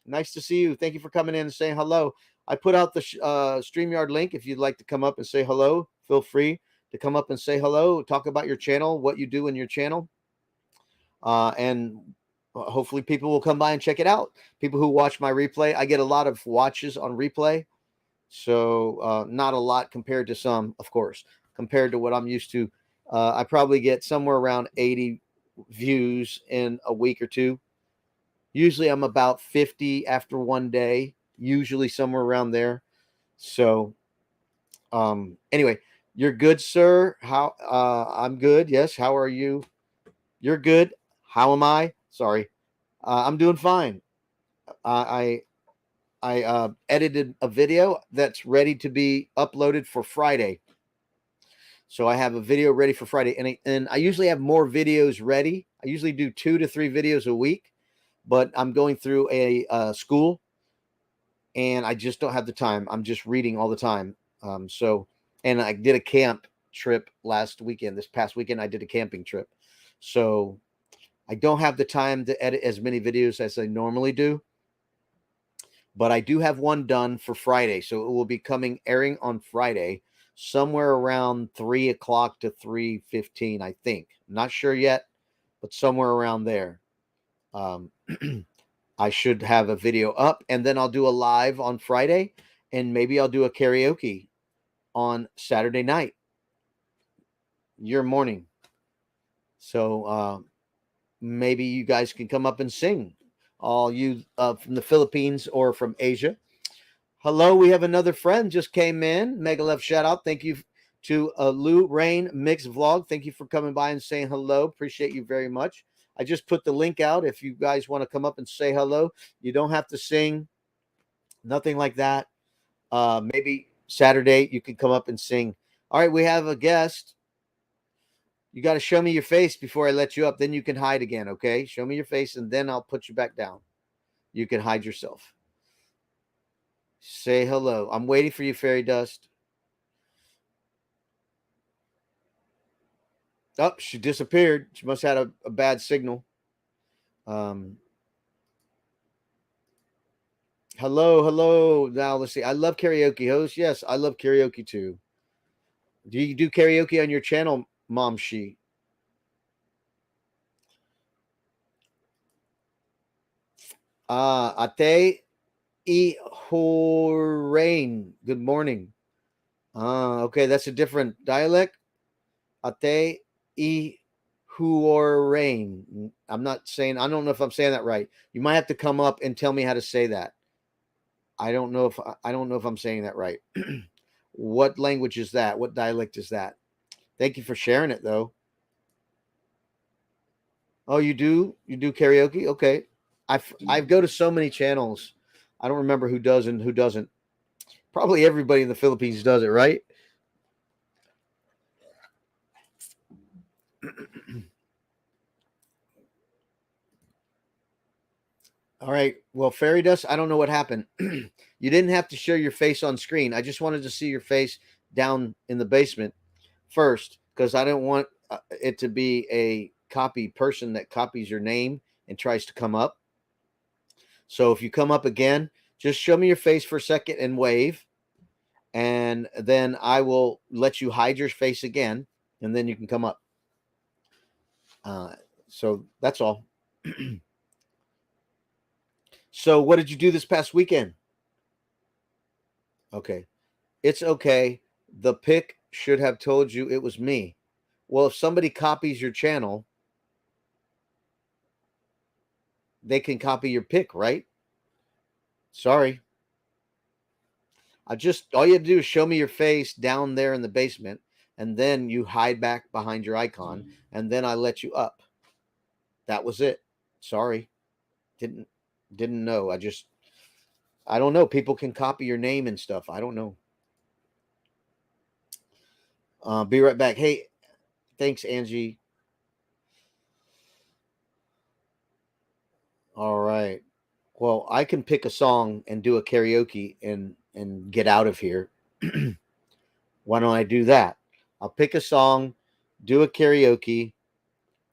Nice to see you. Thank you for coming in and saying hello. I put out the StreamYard link. If you'd like to come up and say hello, feel free to come up and say hello. Talk about your channel, what you do in your channel. And hopefully people will come by and check it out. People who watch my replay, I get a lot of watches on replay. So not a lot compared to some, of course, compared to what I'm used to. I probably get somewhere around 80 views in a week or two. Usually I'm about 50 after one day, usually somewhere around there. So anyway, you're good, sir. How I'm good. Yes. How are you? You're good. How am I? Sorry. I'm doing fine. I edited a video that's ready to be uploaded for Friday. So I have a video ready for Friday, and I usually have more videos ready. I usually do 2 to 3 videos a week, but I'm going through a school, and I just don't have the time. I'm just reading all the time. And I did a camp trip last weekend. This past weekend, I did a camping trip. So I don't have the time to edit as many videos as I normally do. But I do have one done for Friday. So it will be airing on Friday, somewhere around 3 o'clock to 3:15, I think. I'm not sure yet, but somewhere around there. I should have a video up, and then I'll do a live on Friday, and maybe I'll do a karaoke on Saturday night, your morning. So maybe you guys can come up and sing, all you from the Philippines or from Asia. Hello, we have another friend just came in. Mega love shout out. Thank you to Lou Rain Mix Vlog. Thank you for coming by and saying hello. Appreciate you very much. I just put the link out. If you guys want to come up and say hello, you don't have to sing, nothing like that. Maybe Saturday you can come up and sing. All right, we have a guest. You got to show me your face before I let you up. Then you can hide again, okay? Show me your face, and then I'll put you back down. You can hide yourself. Say hello. I'm waiting for you, Fairy Dust. Oh, she disappeared. She must have had a bad signal. Hello. Now let's see. I love karaoke, host. Yes, I love karaoke too. Do you do karaoke on your channel, Mom She? Ate I Horain. Good morning. Okay, that's a different dialect. Ate I Huorain. I'm not saying, I don't know if I'm saying that right. You might have to come up and tell me how to say that. I don't know if I'm saying that right. What language is that? What dialect is that? Thank you for sharing it though. Oh, you do? You do karaoke? Okay. I go to so many channels. I don't remember who does and who doesn't. Probably everybody in the Philippines does it, right? All right. Well, Fairy Dust, I don't know what happened. You didn't have to show your face on screen. I just wanted to see your face down in the basement first because I don't want it to be a copy person that copies your name and tries to come up. So if you come up again, just show me your face for a second and wave. And then I will let you hide your face again, and then you can come up. So that's all. So what did you do this past weekend? Okay. It's okay. The pic should have told you it was me. Well, if somebody copies your channel, they can copy your pic, right? Sorry. All you have to do is show me your face down there in the basement, and then you hide back behind your icon, and then I let you up. That was it. Sorry. Didn't know. I don't know. People can copy your name and stuff. I don't know. Be right back. Hey, thanks, Angie. All right. Well, I can pick a song and do a karaoke and get out of here. Why don't I do that? I'll pick a song, do a karaoke,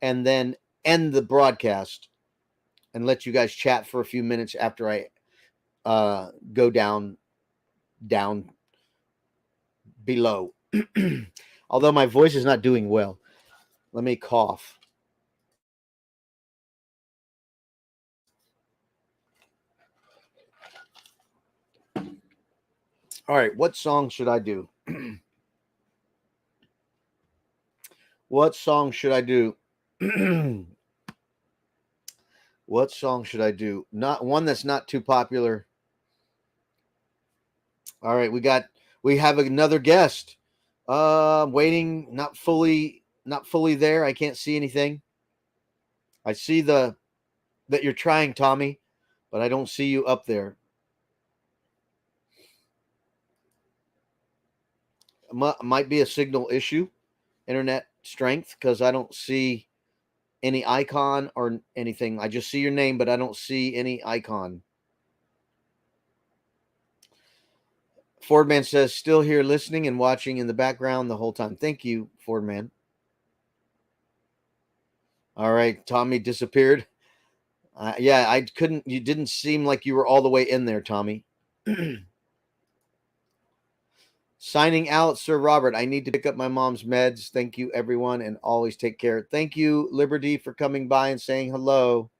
and then end the broadcast and let you guys chat for a few minutes after I go down below. Although my voice is not doing well. Let me cough. All right, what song should I do? What song should I do? What song should I do? Not one that's not too popular. All right, we have another guest. Waiting, not fully there. I can't see anything. I see that you're trying, Tommy, but I don't see you up there. Might be a signal issue, internet strength, because I don't see any icon or anything. I just see your name, but I don't see any icon. Fordman says, still here listening and watching in the background the whole time. Thank you, Fordman. All right, Tommy disappeared. Yeah, I couldn't. You didn't seem like you were all the way in there, Tommy. Signing out, Sir Robert. I need to pick up my mom's meds. Thank you, everyone, and always take care. Thank you, Liberty, for coming by and saying hello.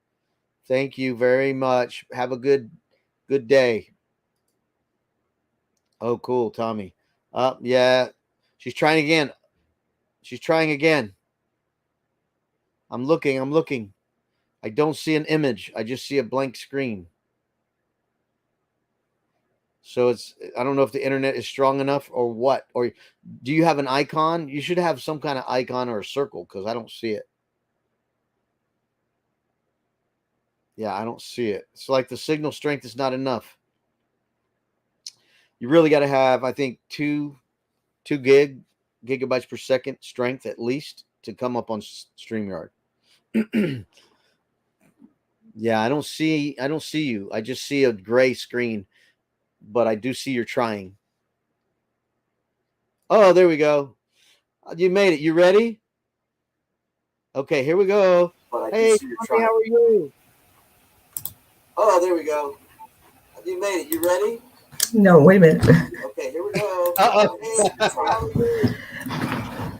Thank you very much. Have a good day. Oh, cool, Tommy. Yeah, she's trying again. She's trying again. I'm looking. I don't see an image. I just see a blank screen. So I don't know if the internet is strong enough or what. Or do you have an icon? You should have some kind of icon or a circle, because I don't see it. Yeah, I don't see it. It's like the signal strength is not enough. You really got to have, I think, 2 gigabytes per second strength at least to come up on StreamYard. Yeah, I don't see you. I just see a gray screen, but I do see you're trying. Oh, there we go. You made it. You ready? Okay, here we go. Hey, Tommy, how are you? Oh, there we go. You made it. You ready? No, wait a minute. Okay, here we go. All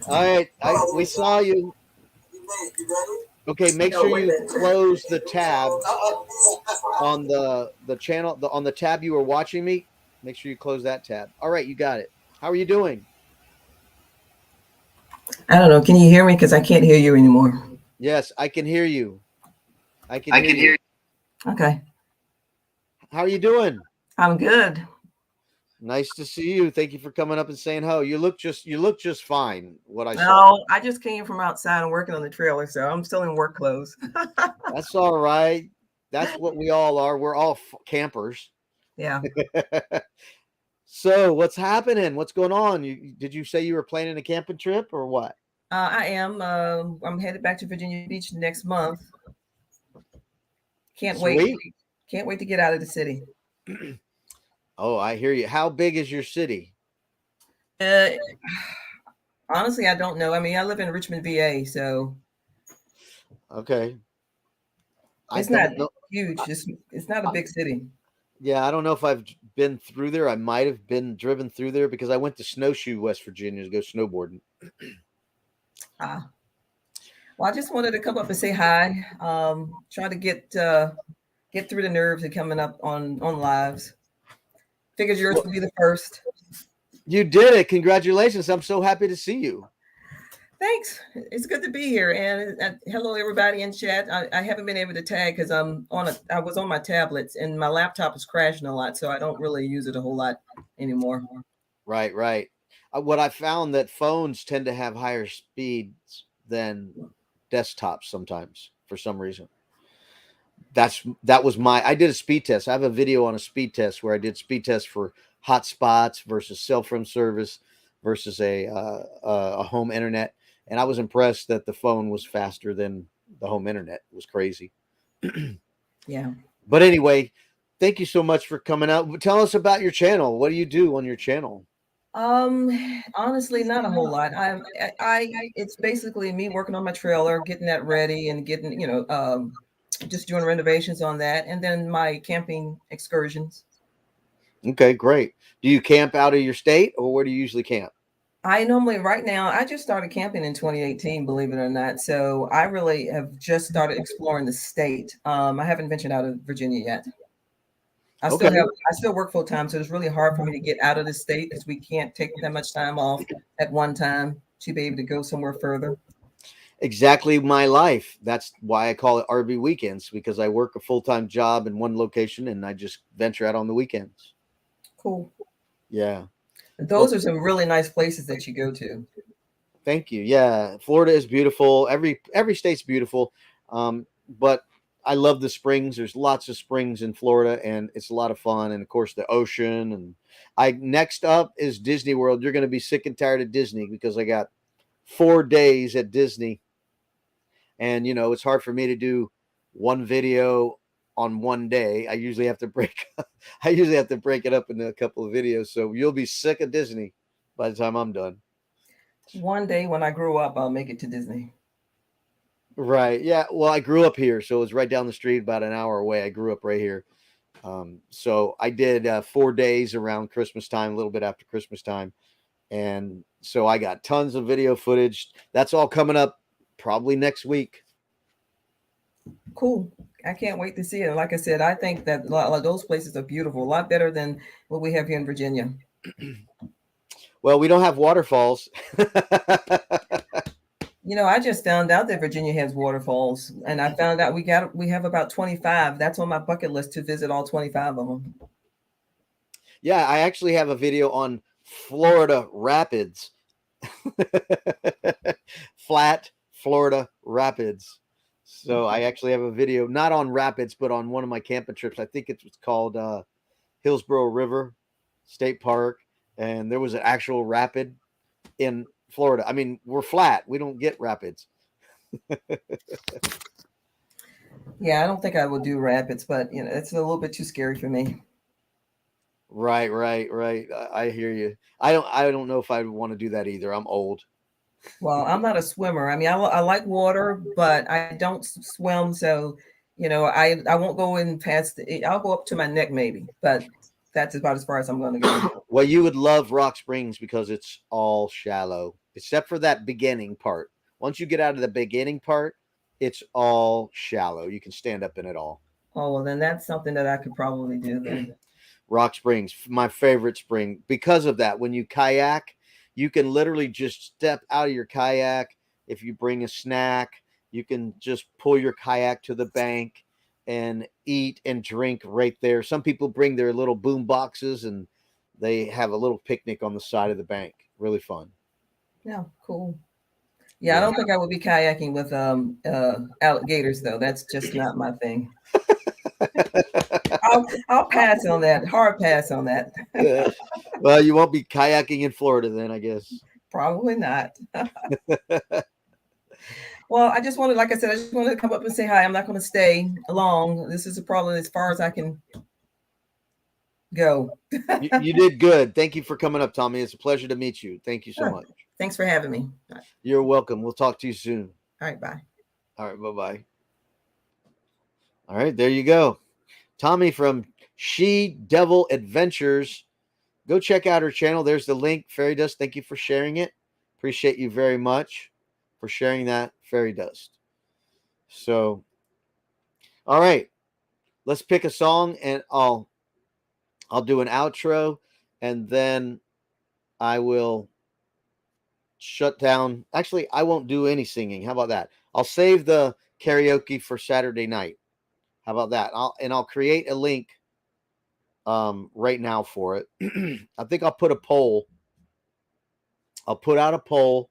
right, we saw you. You made it. You ready? Okay, make sure you close the tab on the channel, on the tab you were watching me. Make sure you close that tab. All right, you got it. How are you doing? I don't know. Can you hear me? Because I can't hear you anymore. Yes, I can hear you. I can hear you. Okay. How are you doing? I'm good. Nice to see you. Thank you for coming up and saying hello. You look just fine. What I saw. No, I just came from outside and working on the trailer, so I'm still in work clothes. That's all right. That's what we all are. We're all campers. Yeah. So what's happening? What's going on? Did you say you were planning a camping trip or what? I am. I'm headed back to Virginia Beach next month. Can't wait. Can't wait to get out of the city. Oh, I hear you. How big is your city? Honestly, I don't know. I mean, I live in Richmond, VA, so okay. It's not huge. It's not a big city. Yeah, I don't know if I've been through there. I might have been driven through there because I went to Snowshoe, West Virginia to go snowboarding. Well, I just wanted to come up and say hi. Try to get through the nerves of coming up on lives. Figured yours would be the first. You did it. Congratulations. I'm so happy to see you. Thanks. It's good to be here. And hello, everybody in chat. I haven't been able to tag because I was on my tablets and my laptop is crashing a lot, so I don't really use it a whole lot anymore. Right. What I found that phones tend to have higher speeds than desktops sometimes for some reason. that was I did a speed test. I have a video on a speed test where I did speed tests for hotspots versus cell phone service versus a home internet, and I was impressed that the phone was faster than the home internet. It was crazy. Yeah. But anyway, thank you so much for coming out. Tell us about your channel. What do you do on your channel? Honestly, not a whole lot. It's basically me working on my trailer, getting that ready and getting, just doing renovations on that, and then my camping excursions. Okay, great. Do you camp out of your state, or where do you usually camp? Right now, I just started camping in 2018, believe it or not. So I really have just started exploring the state. I haven't ventured out of Virginia yet. I still work full time, so it's really hard for me to get out of the state because we can't take that much time off at one time to be able to go somewhere further. Exactly my life. That's why I call it RV weekends, because I work a full-time job in one location and I just venture out on the weekends. Cool. Yeah. Those are some really nice places that you go to. Thank you. Yeah. Florida is beautiful. Every state's beautiful. But I love the springs. There's lots of springs in Florida and it's a lot of fun. And of course the ocean. And next up is Disney World. You're going to be sick and tired of Disney because I got 4 days at Disney. And it's hard for me to do one video on one day. I usually have to break it up into a couple of videos. So you'll be sick of Disney by the time I'm done. One day when I grow up, I'll make it to Disney. Right. Yeah. Well, I grew up here, so it's right down the street, about an hour away. I grew up right here. So I did 4 days around Christmas time, a little bit after Christmas time. And so I got tons of video footage. That's all coming up probably next week. Cool. I can't wait to see it. Like I said, I think that a lot of those places are beautiful, a lot better than what we have here in Virginia. Well, we don't have waterfalls. I just found out that Virginia has waterfalls, and I found out we have about 25. That's on my bucket list to visit all 25 of them. Yeah, I actually have a video on Florida Rapids. Flat Florida Rapids. So I actually have a video, not on rapids, but on one of my camping trips. I think it's called Hillsborough River State Park. And there was an actual rapid in Florida. I mean, we're flat. We don't get rapids. Yeah, I don't think I would do rapids, but it's a little bit too scary for me. Right. I hear you. I don't know if I would want to do that either. I'm old. Well, I'm not a swimmer. I mean, I like water, but I don't swim. So, I won't go in past I'll go up to my neck maybe, but that's about as far as I'm going to go. Well, you would love Rock Springs because it's all shallow, except for that beginning part. Once you get out of the beginning part, it's all shallow. You can stand up in it all. Oh, well, then that's something that I could probably do then. Rock Springs, my favorite spring. Because of that, when you kayak, you can literally just step out of your kayak. If you bring a snack, you can just pull your kayak to the bank and eat and drink right there. Some people bring their little boom boxes and they have a little picnic on the side of the bank. Really fun. Yeah, cool. Yeah, I don't think I would be kayaking with alligators though. That's just not my thing. I'll pass on that. Hard pass on that. Well, you won't be kayaking in Florida then, I guess. Probably not. Well, I just wanted to come up and say hi. I'm not going to stay long. This is probably as far as I can go. You did good. Thank you for coming up, Tommy. It's a pleasure to meet you. Thank you so much. Thanks for having me. You're welcome. We'll talk to you soon. All right, bye. All right, bye-bye. All right, there you go. Tommy from She Devil Adventures. Go check out her channel. There's the link. Fairy Dust, thank you for sharing it. Appreciate you very much for sharing that, Fairy Dust. So, all right. Let's pick a song and I'll do an outro and then I will shut down. Actually, I won't do any singing. How about that? I'll save the karaoke for Saturday night. How about that? I'll create a link right now for it. I think I'll put a poll. I'll put out a poll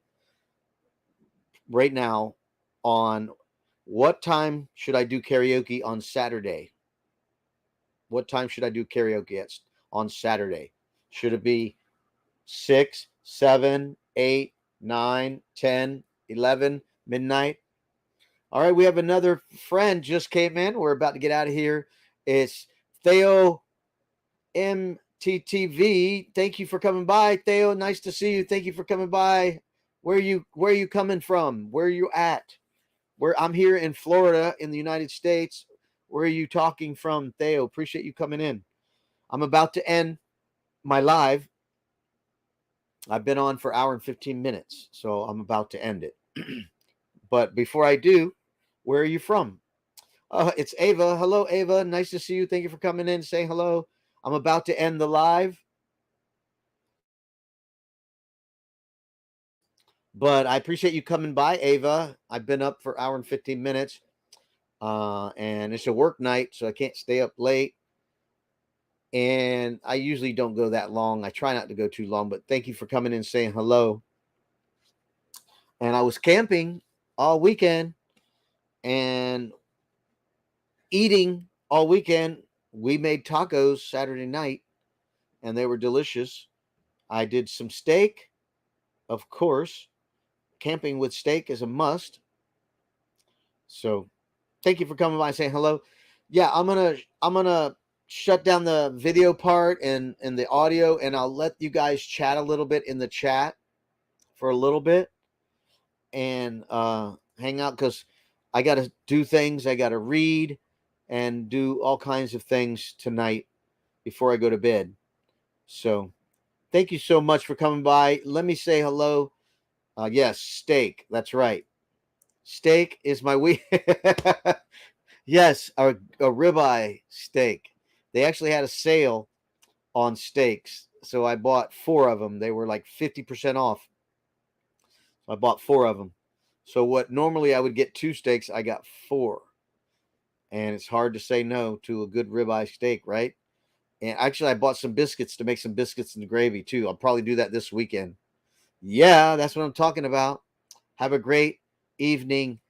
right now on What time should I do karaoke on Saturday? What time should I do karaoke on Saturday? Should it be 6, 7, 8, 9, 10, 11, midnight? All right, we have another friend just came in. We're about to get out of here. It's Theo MTTV. Thank you for coming by, Theo. Nice to see you. Thank you for coming by. Where are you coming from? Where are you at? Where I'm here in Florida in the United States. Where are you talking from, Theo? Appreciate you coming in. I'm about to end my live. I've been on for an hour and 15 minutes, so I'm about to end it. But before I do, where are you from? It's Ava. Hello, Ava. Nice to see you. Thank you for coming in, saying hello. I'm about to end the live. But I appreciate you coming by, Ava. I've been up for an hour and 15 minutes. And it's a work night, so I can't stay up late. And I usually don't go that long. I try not to go too long, but thank you for coming in, saying hello. And I was camping all weekend and eating all weekend. We made tacos Saturday night, and they were delicious. I did some steak, of course. Camping with steak is a must. So thank you for coming by and saying hello. Yeah, I'm gonna shut down the video part and the audio, and I'll let you guys chat a little bit in the chat for a little bit and hang out, because I gotta do things. I gotta read and do all kinds of things tonight before I go to bed. So thank you so much for coming by. Let me say hello. Yes, steak. That's right. Steak is my week. Yes, a ribeye steak. They actually had a sale on steaks, so I bought 4 of them. They were like 50% off. I bought 4 of them. So what normally I would get 2 steaks, I got 4. And it's hard to say no to a good ribeye steak, right? And actually, I bought some biscuits to make some biscuits and gravy too. I'll probably do that this weekend. Yeah, that's what I'm talking about. Have a great evening,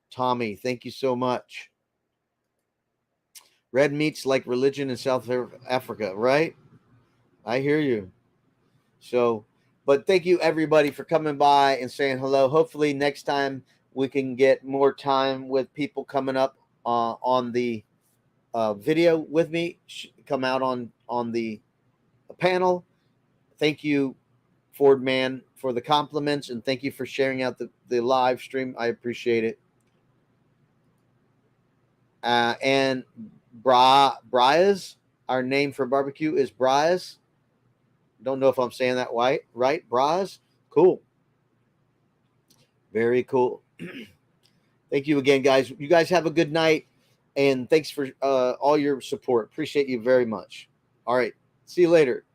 Tommy. Thank you so much. Red meat's like religion in South Africa, right? I hear you. So, but thank you everybody for coming by and saying hello. Hopefully next time we can get more time with people coming up on the video with me. Come out on the panel. Thank you, Ford Man, for the compliments, and thank you for sharing out the live stream. I appreciate it. And Briaz, our name for barbecue is Briaz. Don't know if I'm saying that right? Briaz? Cool. Very cool. Thank you again, guys. You guys have a good night, and thanks for all your support. Appreciate you very much. All right. See you later.